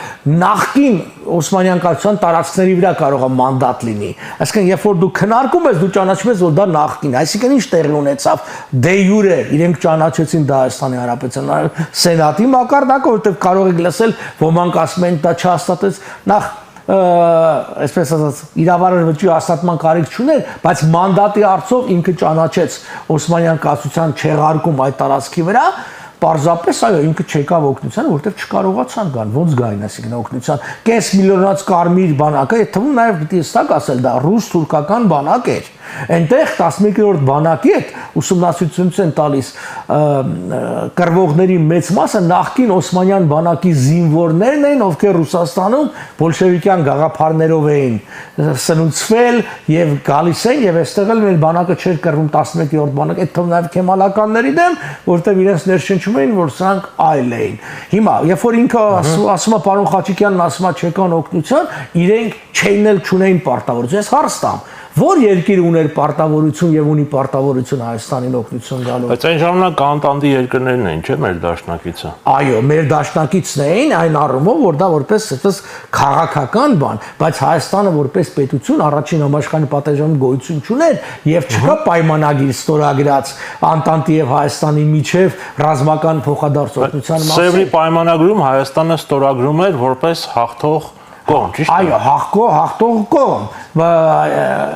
նախկին Օսմանյան կառավարության տարածքների վրա կարող է մանդատ լինի։ Այսինքն, երբ որ դու քննարկում ես, դու ճանաչում ես, որ դա նախկին, այսինքն ինչ տեղի ունեցավ դե յուրե, իրենք ճանաչեցին դա Հայաստանի Հանրապետության Սենատի մակարդակը, որտեվ կարող եք լսել, ոմանք ասում են դա չհաստատեց, նախ այսպես ասած իրավարարվճի հաստատման կարիք չուներ, բայց մանդատի արդյոք ինքը ճանաչեց Օսմանյան կառավարության չեղարկում այդ տարածքի վրա, պարզապես այո ինքը չեկավ օգնության, որովհետև չկարողացան գան, ոնց գային, այսինքն օգնության, կես միլիոնած կարմիր բանակը, այդ թվում նաև պիտի հստակ ասել, դա ռուս-թուրքական բանակ էր։ Այնտեղ 11-րդ բանակի հետ ուսումնասիրությունից են տալիս կռվողների մեծ մասը նախկին Օսմանյան բանակի զինվորներն էին, ովքեր Ռուսաստանում բոլշևիկյան գաղափարներով էին սնուցվել եւ գալիս են եւ այստեղ էլ մեր բանակը չէր կռվում 11-րդ բանակ, այդ թվում նաեւ քեմալականների դեմ, որտեղ իրենց ներշնչում էին, որ սրանք այլ էին։ Հիմա, երբ որ ինքը ասում է պարոն Խաչիկյանն ասում է չեկան օգնության, իրենք չէին էլ չունեին պարտավորություն, ես հարց տամ, որ երկիր ուներ պարտավորություն եւ ունի պարտավորություն Հայաստանին օգնություն գալու։ Բայց այն ժամանակ անտանդի երկրներն էին, չէ՞, մեր դաշնակիցը։ Այո, մեր դաշնակիցն էին այն առումով, որ դա որպես այսպես քաղաքական բան, բայց Հայաստանը որպես պետություն առաջին համաշխարհային պատերազմում գոյություն չուներ եւ չկա պայմանագիր ստորագրած Անտանտի եւ Հայաստանի միջև ռազմական փոխադարձօգնության մասին։ Սևրի պայմանագրում Հայաստանը ստորագրում էր որպես հաղթող կողմ, ճիշտ է։ Այո, հաղթող կողմ,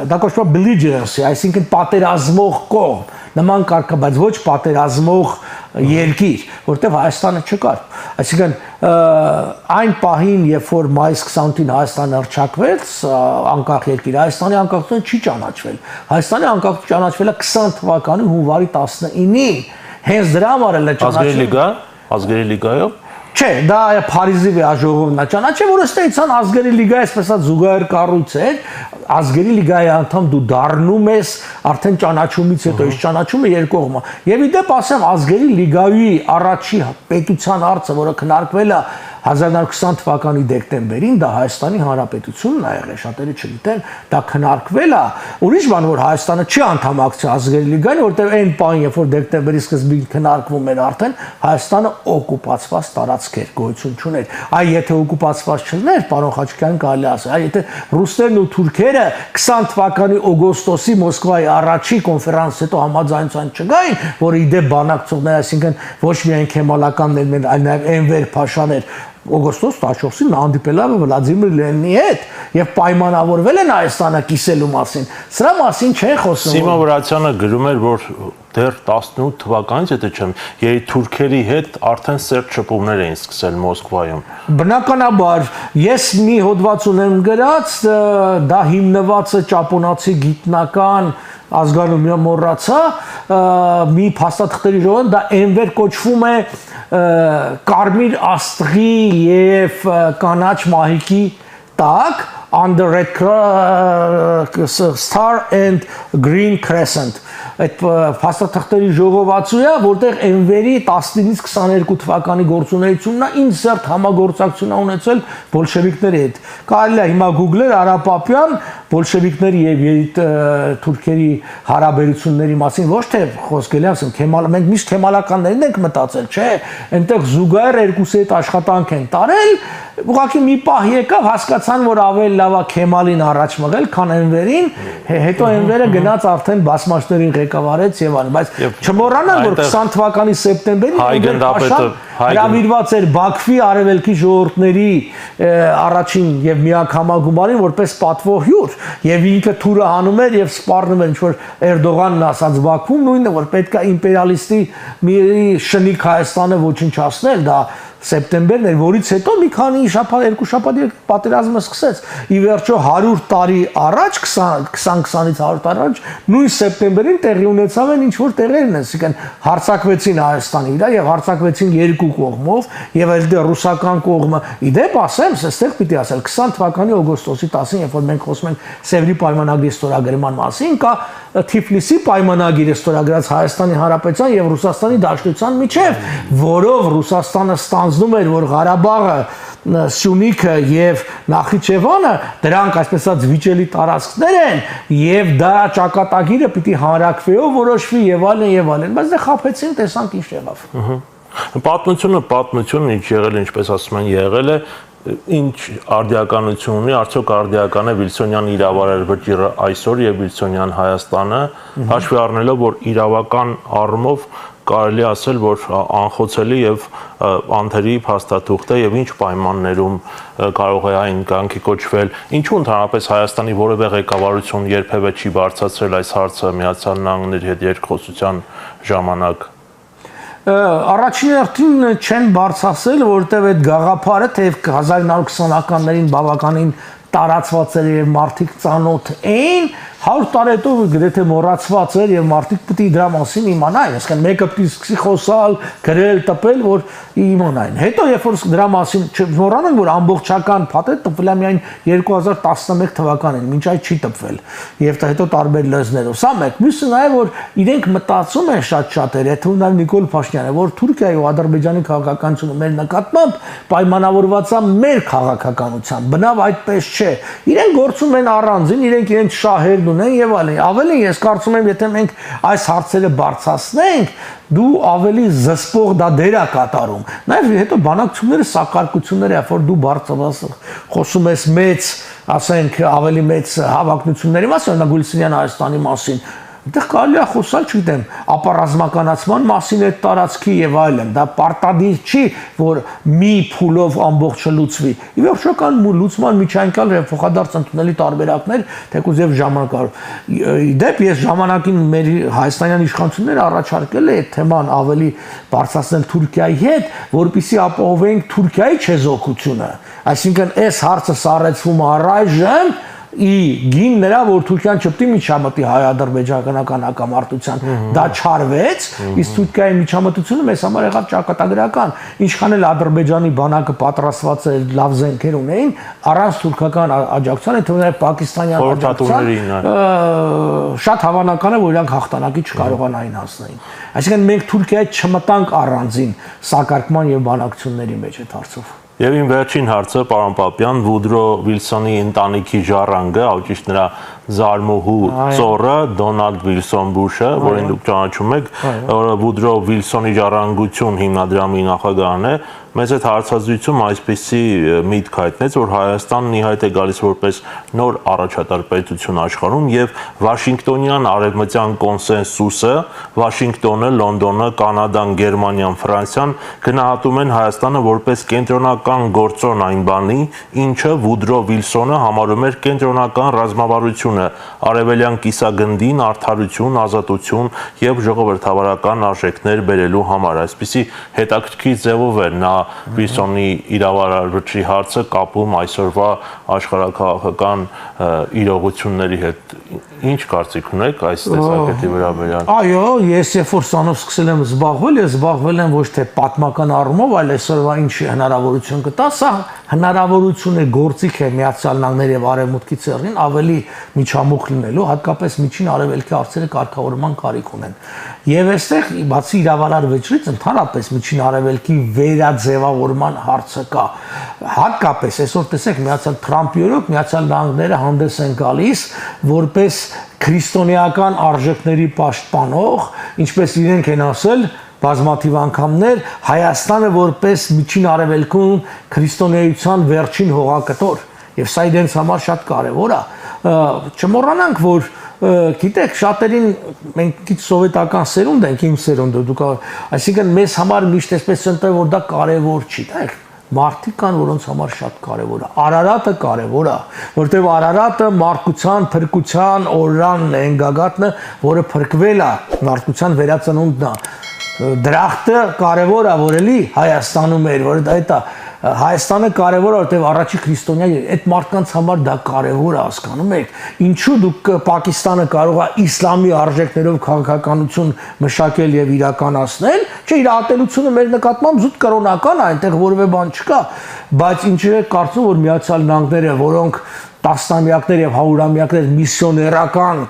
դա կոչվում է belligerency, այսինքն պատերազմող կողմ, նման կարգը, բայց ոչ պատերազմող երկիր, որտեղ Հայաստանը չկար։ Այսինքն այն պահին, երբ որ մայիս 28-ին Հայաստանը հռչակվեց, անկախ երկիր, Հայաստանի անկախությունը չի ճանաչվել։ Հայաստանի անկախությունը ճանաչվել է 20 թվականի հունվարի 19-ին։ Հենց դրա համար էլ է ճանաչվել։ Ազգերի լիգայով։ Չէ, դա Փարիզի վեաժողովն է ճանաչել, որը ստեյցան ազգերի լիգայի այսպես ասած զուգահեռ կառույց էր, ազգերի լիգայի անդամ դու դառնում ես արդեն ճանաչումից հետո, իսկ ճանաչումը երկկողմ է։ Եվ իդեպ ասեմ, ազգերի լիգայի առաջի պետության հարցը, որը քննարկվել է 1920 թվականի դեկտեմբերին, դա Հայաստանի Հանրապետությունն ա եղել, շատերը չգիտեն, դա քննարկվել է, ուրիշ բան, որ Հայաստանը չի անդամակցել ազգերի լիգային, որտեղ այն պահին, երբ որ դեկտեմբերի սկզբին քննարկվում էր արդեն, Հայաստանը օկուպացված տարածք էր, գոյություն չուներ։ Այ եթե օկուպացված չլներ, պարոն Խաչիկյանն կարելի ասել, այ եթե ռուսներն ու թուրքերը 20 թվականի օգոստոսի Մոսկվայի առաջի կոնֆերանսից հետո համաձայնության չգային, որ իդեպ բանակցողներ, այսինքն ոչ միայն քեմալականներն, այլ նաև Էնվեր Փաշաներ օգոստոս 14-ին նա հանդիպել է Վլադիմիր Լենինի հետ եւ պայմանավորվել են Հայաստանը կիսելու մասին։ Սրա մասին չեն խոսում։ Սիմա Վրացյանը գրում էր, որ դեռ 18 թվականից, եթե չեմ, երբ թուրքերի հետ արդեն սերտ շփումներ էին սկսել Մոսկվայում։ Բնականաբար, ես մի հոդված ունեմ գրած, դա հիմնված է ճապոնացի գիտնական ազգանունը մոռացա, մի փաստաթղթերի ժողովն դա Էնվեր կոչվում է կարմիր աստղի եւ կանաչ մահիկի տակ under red star and green crescent այդ փաստաթղթերի ժողովածու է, որտեղ Էնվերի 19-ից 22 թվականի գործունեությունն է ինձ զերծ համագործակցություն ունեցել բոլշևիկների հետ։ Կարելի է հիմա Google-ել Արա Պապյան բոլշևիկների եւ թուրքերի հարաբերությունների մասին ոչ թե խոսք էլի ասեմ, մենք միշտ քեմալականներն ենք մտածել, չէ, այնտեղ զուգահեռ երկուսի հետ աշխատանք են տարել, ուղղակի մի պահ եկավ, հասկացան, որ ավելի լավ է Քեմալին առաջ մղել, քան Էնվերին, հետո Էնվերը գնաց արդեն բասմաշտերին ղեկավարեց եւ այլն, բայց չմոռանանք, որ 20 թվականի սեպտեմբերին հրավիրված էր Բաքվի արևելքի ժողովուրդների առաջին եւ միակ համագումարին որպես պատվող հյուր եւ ինքը թուրը հանում էր եւ սպառնում էր ինչ-որ Էրդողանն ասած Բաքվում նույնը որ պետք է իմպերիալիստի մի շնիկ Հայաստանը ոչնչացնել դա սեպտեմբերն էր, որից հետո մի քանի շաբաթ, երկու շաբաթ պատերազմը սկսեց։ Ի վերջո 100 տարի առաջ, 20-20-ից 100 տարի առաջ, նույն սեպտեմբերին տեղի ունեցավ են ինչ որ տեղերն են, այսինքն հարձակվեցին Հայաստանի վրա եւ հարձակվեցին երկու կողմով եւ այլ ռուսական կողմը։ Իդեպ ասեմ, այստեղ պիտի ասել 20 թվականի օգոստոսի 10-ին, երբ որ մենք խոսում ենք Սևրի պայմանագրի ստորագրման մասին, կա Թիֆլիսի պայմանագիրը ստորագրած Հայաստանի Հանրապետության եւ Ռուսաստանի Դաշնության միջև, որով Ռուսաստանը ստանձնում էր, որ Ղարաբաղը, Սյունիքը եւ Նախիջևանը դրանք այսպես ասած վիճելի տարածքներ են եւ դա ճակատագիրը պիտի հանրակրվեով որոշվի եւ այլն, բայց դե խափեցին, տեսանք ինչ եղավ։ Պատմությունը ինչ եղել է, ինչպես ասում են, եղել է ինչ արդիականություն ունի, արդյոք արդիական է Վիլսոնյան իրավարար վճիռը այսօր եւ Վիլսոնյան Հայաստանը, հաշվի առնելով, որ իրավական առումով կարելի ասել, որ անխոցելի եւ անթերի փաստաթուղթ է եւ ինչ պայմաններում կարող է այն կյանքի կոչվել, ինչու ընդհանրապես Հայաստանի որևէ ղեկավարություն երբևէ չի բարձրացրել այս հարցը Միացյալ Նահանգների հետ երկխոսության ժամանակ։ Առաջին հերթին չեն բարձրացել, որտեղ այդ գաղափարը թե 1920-ականներին բավականին տարածված էր եւ մարդիկ ծանոթ էին 100 տարի հետո գրեթե մոռացված էր եւ մարդիկ պետք է դրա մասին իմանային, այսինքն մեկը պետք է սկսի խոսալ, գրել, տպել, որ իմանային։ Հետո երբ որ դրա մասին չմոռանանք, որ ամբողջական փաթեթ տպվել է միայն 2011 թվականին, մինչ այդ չի տպվել։ Եվ հետո տարբեր լեզուներով։ Սա մեկ, մյուսը նաեւ որ իրենք մտածում են շատ-շատեր, եթե ունենալ Նիկոլ Փաշինյանը, որ Թուրքիայի ու Ադրբեջանի քաղաքականությունը մեր նկատմամբ պայմանավորված է մեր քաղաքականությամբ, բնավ այդպես չէ։ Իրենք գործում են առանձին, իրենք շահերն ունեն եւ այլն։ Ավելի ես կարծում եմ, եթե մենք այս հարցերը բարձրացնենք, դու ավելի զսպող դա դեր է կատարում։ Նաեւ հետո բանակցությունները սակարկությունները, երբ որ դու բարձրացնում խոսում ես մեծ, ասենք, ավելի մեծ հավակնությունների մասին, օրինակ Գուլսինյան Հայաստանի մասին, այդտեղ կարելի է խոսալ, չգիտեմ, ապառազմականացման մասին այդ տարածքի եւ այլն, դա պարտադիր չի, որ մի փուլով ամբողջը լուծվի։ Ի վերջո կան լուծման միջանկյալ եւ փոխադարձ ընդունելի տարբերակներ, թեկուզ եւ ժամանակավոր։ Իդեպ ես ժամանակին մեր հայաստանյան իշխանությունները առաջարկել է այդ թեման ավելի բարձրացնել Թուրքիայի հետ, որպեսզի ապահովենք Թուրքիայի չեզոքությունը։ Այսինքն այս հարցը սառեցվում առայժմ գին նրա, որ Թուրքիան չպետք է միջամտի հայ-ադրբեջանական հակամարտության, դա չարվեց, իսկ Թուրքիայի միջամտությունը մեզ համար եղավ ճակատագրական, ինչքան էլ Ադրբեջանի բանակը պատրաստված էր լավ զենքեր ունեին, առանց թուրքական աջակցության, եթե նաև պակիստանյան աջակցության, շատ հավանական է, որ իրանք հաղթանակի չկարողանային հասնել։ Այսինքն մենք Թուրքիայի չմտանք առանձին սակարկման եւ բանակցությունների մեջ այդ հարցով։ Եվ իմ վերջին հարցը, պարոն Պապյան, Վուդրո Վիլսոնի ընտանիքի ժառանգը, աուճիշտ նրա զարմուհու ծոռը, Դոնալդ Վիլսոն Բուշը, որին դուք ճանաչում եք, Վուդրո Վիլսոնի ժառանգություն հիմնադրամի նախագահն է, մեզ այդ հարցազրույցում այսպիսի միտք հայտնեց, որ Հայաստանն իհայտ է գալիս որպես նոր առաջատար պետություն աշխարհում եւ Վաշինգտոնյան արևմտյան կոնսենսուսը, Վաշինգտոնը, Լոնդոնը, Կանադան, Գերմանիան, Ֆրանսիան գնահատում են Հայաստանը որպես կենտրոնական գործոն այն բանի, ինչը Վուդրո Վիլսոնը համարում էր կենտրոնական ռազմավարությունը, արևելյան կիսագնդին արդարություն, ազատություն եւ ժողովրդավարական արժեքներ բերելու համար։ Այսպիսի հետաքրքիր ձևով էր նա Պիրսոնի իրավարար վճռի հարցը կապում այսօրվա աշխարհաքաղաքական իրողությունների հետ։ Ինչ կարծիք ունեք այս տեսակետի վերաբերյալ։ Այո, ես երբ որ սանով սկսել եմ զբաղվել, ես զբաղվել եմ ոչ թե պատմական առումով, այլ այսօրվա ինչ հնարավորություն կտա, սա հնարավորություն է, գործիք է Միացյալ Նահանգների եւ Արևմուտքի ցեղին ավելի միջամուխ լինելու, հատկապես միջին արևելքի հարցերը կարգավորման կարիք ունեն։ Եվ այստեղ բացի իրավարար վճռից ընդհանրապես միջին արևելքի վերաձևավորման հարցը կա։ Հատկապես այսօր տեսեք Միացյալ Թրամփի օրոք Միացյալ Նահանգները հանդես են գալիս որպես քրիստոնեական արժեքների պաշտպանող, ինչպես իրենք են ասել բազմաթիվ անգամներ, Հայաստանը որպես միջին արևելքում քրիստոնեության վերջին հողակտոր, եւ սա իրենց համար շատ կարեւոր է։ Չմոռանանք, որ գիտեք, շատերին մենք քիչ սովետական սերունդ ենք, իմ սերունդը, դուք, այսինքն մեզ համար միշտ այսպես ընտրել, որ դա կարեւոր չի, դեք մարդիկ կան, որոնց համար շատ կարևոր է։ Արարատը կարևոր է, որտեղ Արարատը մարդկության փրկության օրրանն է, գագաթն է, որը փրկվել է, մարդկության վերածնունդն է։ Դրախտը կարևոր է, որ էլի Հայաստանում էր, որ դա է Հայաստանը կարևոր է, որտեղ առաջի քրիստոնյա այդ մարդկանց համար դա կարևոր է, հասկանում եք։ Ինչու դուք Պակիստանը կարող է իսլամի արժեքներով քաղաքականություն մշակել եւ իրականացնել, չէ, իր ատելությունը մեր նկատմամբ զուտ կրոնական է, այնտեղ որևէ բան չկա, բայց ինչու է կարծում, որ Միացյալ Նահանգները, որոնք տասնամյակներ եւ հարյուրամյակներ միսիոներական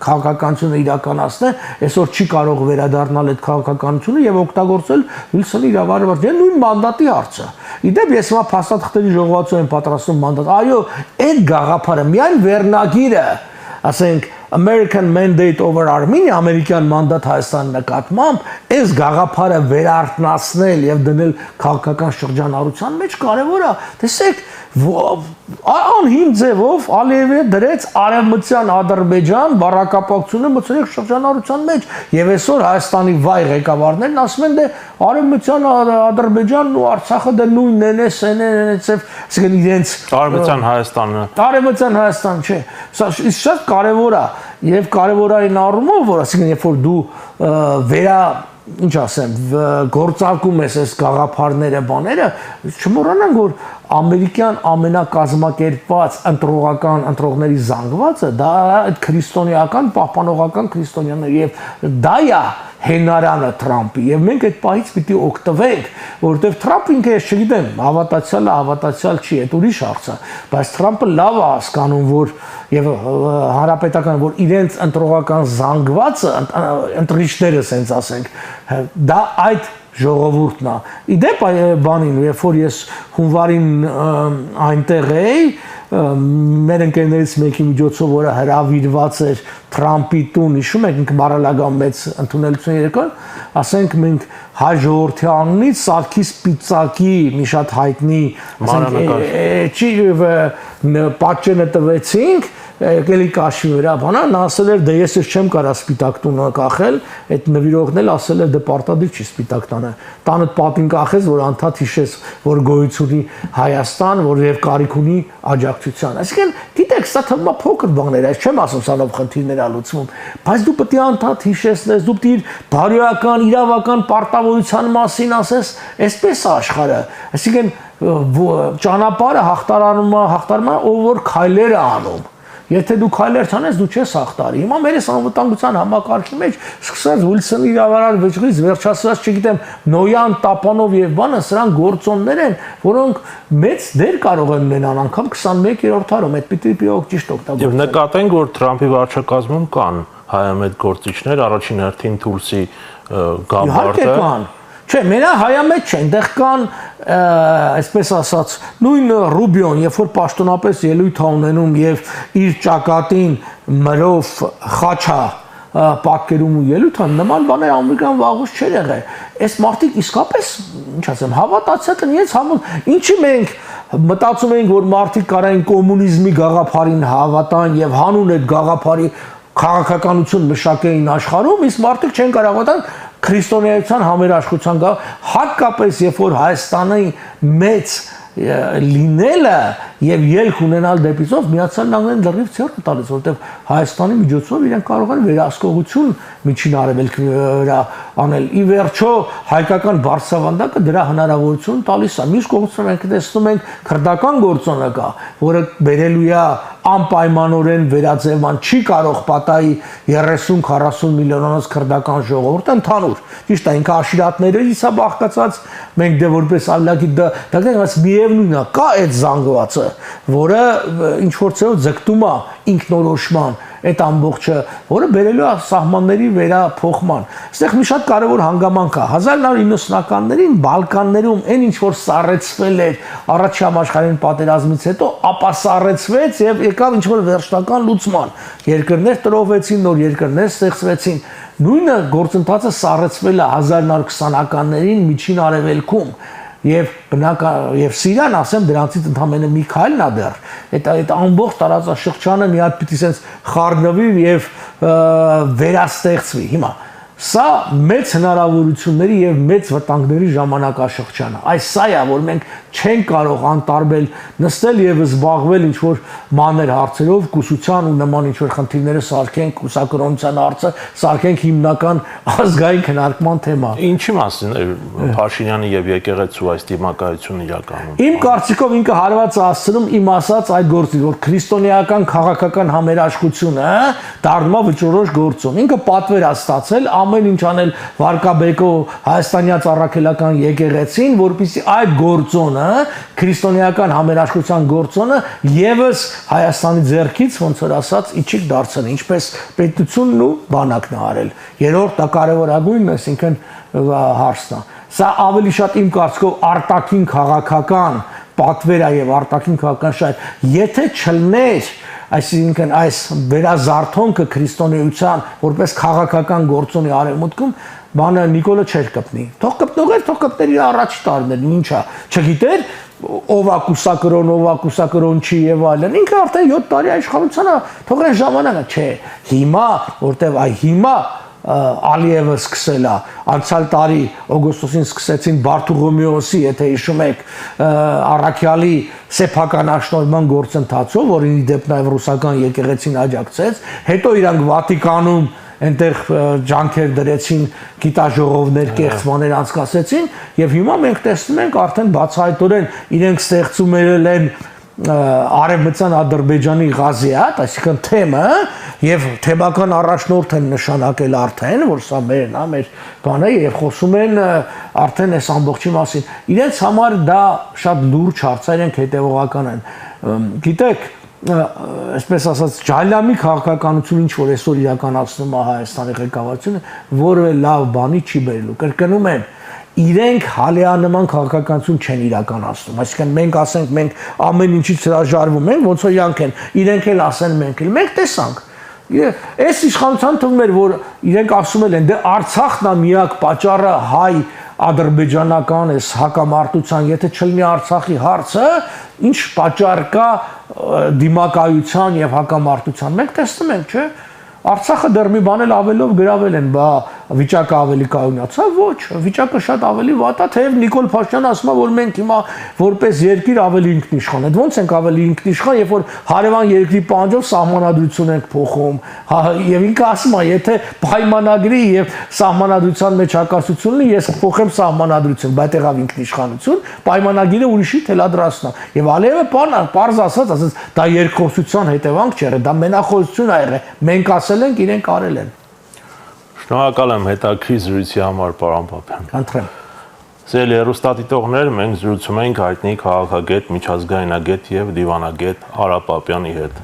քաղաքականությունը իրականացնել, այսօր չի կարող վերադառնալ այդ քաղաքականությունը եւ օգտագործել Վիլսոնի իրավարար նույն մանդատի հարցը։ Իդեպ ես հիմա փաստաթղթերի ժողովածու եմ պատրաստում մանդատ։ Այո, այդ գաղափարը միայն վերնագիրը, ասենք American Mandate over Armenia, ամերիկյան մանդատ Հայաստանի նկատմամբ, այս գաղափարը վերարտնացնել եւ դնել քաղաքական շրջանառության մեջ կարեւոր է։ Տեսեք, անհիմն ձևով Ալիևը դրեց արևմտյան Ադրբեջան բառակապակցությունը մտցրեք շրջանառության մեջ եւ այսօր Հայաստանի վայ ղեկավարներն ասում են դե արևմտյան Ադրբեջանն ու Արցախը դե նույնն են, այսինքն իրենց Արևմտյան Հայաստանը։ Արևմտյան Հայաստան չէ։ Սա շատ կարեւոր է եւ կարեւոր է այն առումով, որ ասինքն երբ որ դու ինչ ասեմ, գործարկում ես այս գաղափարները, բաները, չմոռանանք, որ ամերիկյան ամենակազմակերպված ընտրողների զանգվածը դա այդ քրիստոնեական պահպանողական քրիստոնյաներ եւ դա է հենարանը Թրամփի եւ մենք այդ պահից պիտի օգտվենք, որովհետեւ Թրամփը ինքը ես չգիտեմ, հավատացյալ չի, այդ ուրիշ հարց է, բայց Թրամփը լավ է հասկանում, որ եւ հանրապետական, որ իրենց ընտրողական զանգվածը ընտրիչները, ասենք ասենք, դա այդ ժողովուրդն է։ Իդեպ բանին, երբ որ ես հունվարին այնտեղ էի, մեր ընկերներից մեկի միջոցով, որը հրավիրված էր Թրամփի տուն, հիշում եք, ինքը Մարալագան մեծ ընդունելություն երեկոն, ասենք մենք հայ ժողովրդի անունից Սարգիս Պիծակի մի շատ հայտնի պատճենը տվեցինք, եկելի կաշվի վրա, բանա, նա ասել էր, դե ես չեմ կարա սպիտակ տունը կախել, այդ նվիրողն էլ ասել էր, դե պարտադիր չի սպիտակ տանը, տանը պատին կախես, որ անդադ հիշես, որ գոյություն ունի Հայաստան, որ եւ կարիք ունի աջակցության։ Այսինքն, գիտեք, սա թվում է փոքր բաներ, այս չեմ ասում սանով խնդիրներ ա լուծվում, բայց դու պետք է անդադ հիշեցնես, դու պետք է բարոյական, իրավական պարտավորության մասին ասես, այսպես է աշխարհը։ Այսինքն, ճանապարհը հաղթարանում է, ով որ քայլեր է անում։ Եթե դու քայլեր չանես, դու չես հաղթարի։ Հիմա մեր անվտանգության համակարգի մեջ սկսած Վիլսոնի իրավարար վճռից վերջացած, չգիտեմ, Նոյան, Տապանով եւ բանը, սրանք գործոններ են, որոնք մեծ դեր կարող են ունենալ անգամ 21-րդ դարում, այդ պիտի ճիշտ օգտագործել։ Եվ նկատենք, որ Թրամփի վարչակազմում կան հայամետ գործիչներ, առաջին հերթին Թուրսի Գաբարդը։ Չէ, մենակ հայամետ չէ, այնտեղ կան, այսպես ասած, նույն Ռուբիոն, երբ որ պաշտոնապես ելույթ է ունենում եւ իր ճակատին մրով խաչա պատկերում ու ելույթ է, նման բաներ ամերիկան վաղուց չէր եղել։ Այս մարդիկ իսկապես, ինչ ասեմ, հավատացած են, իրենց ինչի մենք մտածում ենք, որ մարդիկ կարային կոմունիզմի գաղափարին հավատան եւ հանուն այդ գաղափարի քաղաքականություն մշակեին աշխարհում, իսկ մարդիկ չեն կարող հավատալ քրիստոնեության համերաշխության գա, հատկապես երբ որ Հայաստանի մեծ լինելը եւ ելք ունենալ դեպիցով Միացյալ Նահանգներն լրիվ ցերտ տալիս, որովհետեւ Հայաստանի միջոցով իրենք կարող են վերահսկողություն միջին արևելքի վրա անել։ Ի վերջո հայկական բարձրավանդակը դրա հնարավորություն տալիս է։ Մյուս կողմից մենք տեսնում ենք քրդական գործոնը կա, որը բերելու է անպայմանորեն վերաձևման չի կարող պատահի 30-40 միլիոնանոց քրդական ժողովուրդ ընդհանուր։ Ճիշտ է, ինքը աշիրատներից է բաղկացած, մենք դե որպես ավլակի դա միևնույնն է, կա այդ զանգվածը, որը ինչ որ ցեով ձգտում է ինքնորոշման այդ ամբողջը, որը բերելու է սահմանների վերափոխման։ Այստեղ մի շատ կարևոր հանգամանք է 1990-ականներին Բալկաններում այն ինչ որ սառեցվել էր առաջին համաշխարհային պատերազմից հետո, ապա սառեցվեց եւ եկավ ինչ որ վերջնական լուծման։ Երկրներ տրոհվեցին, նոր երկրներ ստեղծվեցին։ Նույնը գործընթացը սառեցվել է 1920-ականներին Միջին Արևելքում եւ բնական եւ Սիրիան, ասեմ, դրանցից ընդամենը մի քայլն է դեռ։ Այդ ամբողջ տարածաշրջանը մի հատ պիտի sense խառնվի եւ վերաստեղծվի։ Հիմա սա մեծ հնարավորությունների եւ մեծ վտանգների ժամանակաշրջան է։ Այս սա է, որ մենք չենք կարող անտարբեր նստել եւ զբաղվել ինչ որ մանր հարցերով, կուսության ու նման ինչ որ խնդիրները սարքենք, կուսակրոնության հարցը սարքենք հիմնական ազգային քննարկման թեմա։ Ինչի մասին է Փաշինյանի եւ եկեղեցու այս դիմակայությունը իրականում։ Իմ կարծիքով ինքը հարված է ասցնում իմ ասած այդ գործի, որ քրիստոնեական քաղաքական համերաշխությունը դառնում է վճռորոշ գործոն։ Ինքը պատվեր է ստացել ամեն ինչ անել Վարկաբեկո հայաստանյա ծառայական եկեղեցին, որպեսզի այդ գործոնը քրիստոնեական համերաշխության գործոնը եւս Հայաստանի ձեռքից ոնց որ ասած իջիկ դարձնել, ինչպես պետությունն ու բանակն է արել։ Երրորդ դա կարևորագույնն է, այսինքն հարցն է։ Սա ավելի շատ իմ կարծիքով արտաքին քաղաքական պատվեր է եւ արտաքին քաղաքական շահ։ Եթե չլներ այսինքն այս վերազարթոնքը քրիստոնեության որպես քաղաքական գործոնի արևմուտքում բանը Նիկոլը չէր կպնի։ Թող կպնողեր, թող կպներ իր առաջի տարիներին, ինչա, չգիտեր ով է կուսակրոն չի եւ այլն։ Ինքը արդեն 7 տարի աշխարհությանը թող այն ժամանակը չէ։ Հիմա, որտեվ հիմա Ալիևը սկսել է, անցյալ տարի օգոստոսին սկսեցին Բարթուղոմեոսի, եթե հիշում եք, առաքյալի սեփական աշնորհման գործընթացով, որին ի դեպ նաև ռուսական եկեղեցին աջակցեց, հետո իրանք Վատիկանում այնտեղ ջանքեր դրեցին, գիտաժողովներ, կեղծմաներ անցկացեցին, եւ հիմա մենք տեսնում ենք արդեն բացահայտորեն իրենք ստեղծում են Արևմտյան Ադրբեջանի Ղազիատ, այսինքն թեմը եւ թեմական առաջնորդ են նշանակել արդեն, որ սա մերն է, մեր բանը եւ խոսում են արդեն այս ամբողջի մասին։ Իրենց համար դա շատ լուրջ հարց է, իրենք հետեւողական են։ Գիտեք, այսպես ասած, ջալյամի քաղաքականություն ինչ որ այսօր իրականացնում է Հայաստանի ղեկավարությունը, որևէ լավ բանի չի բերելու։ Կրկնում եմ, իրենք հալեանման քաղաքականություն չեն իրականացնում, այսինքն մենք ասենք մենք ամեն ինչից հրաժարվում ենք, ոնց որ իրանք են, իրենք էլ ասեն մենք տեսանք։ Այս իշխանության թվում էր, որ իրենք ասում են, դե Արցախն է միակ պատճառը հայ ադրբեջանական այս հակամարտության, եթե չլինի Արցախի հարցը, ինչ պատճառ կա դիմակայության եւ հակամարտության։ Մենք տեսնում ենք, չէ՞։ Արցախը դեռ մի բան էլ ավելով գրավել են, բա վիճակը ավելի կայունացավ, ոչ, վիճակը շատ ավելի վատ է, թեև Նիկոլ Փաշինյանը ասում է, որ մենք հիմա որպես երկիր ավելի ինքնիշխան ենք, ոնց ենք ավելի ինքնիշխան, երբ որ հարևան երկրի պահանջով սահմանադրություն ենք փոխում, եւ ինքը ասում է, եթե պայմանագրի եւ սահմանադրության մեջ հակասություն լինի, ես կփոխեմ սահմանադրություն, բայց եղավ ինքնիշխանություն, պայմանագիրը ուրիշի թելադրացնա։ Եվ Ալիևը պարզ ասած, դա երկխոսության հետևանք չէ, դա մենախոսություն է եղել, մենք ասել ենք, իրենք արել են։ Շնորհակալ եմ հետաքրքիր զրույցի համար, պարոն Պապյան։ Խնդրեմ։ Ձեր հեռուստադիտողներ, մենք զրուցում ենք հայտնի քաղաքագետ, միջազգայնագետ եւ դիվանագետ Արա Պապյանի հետ։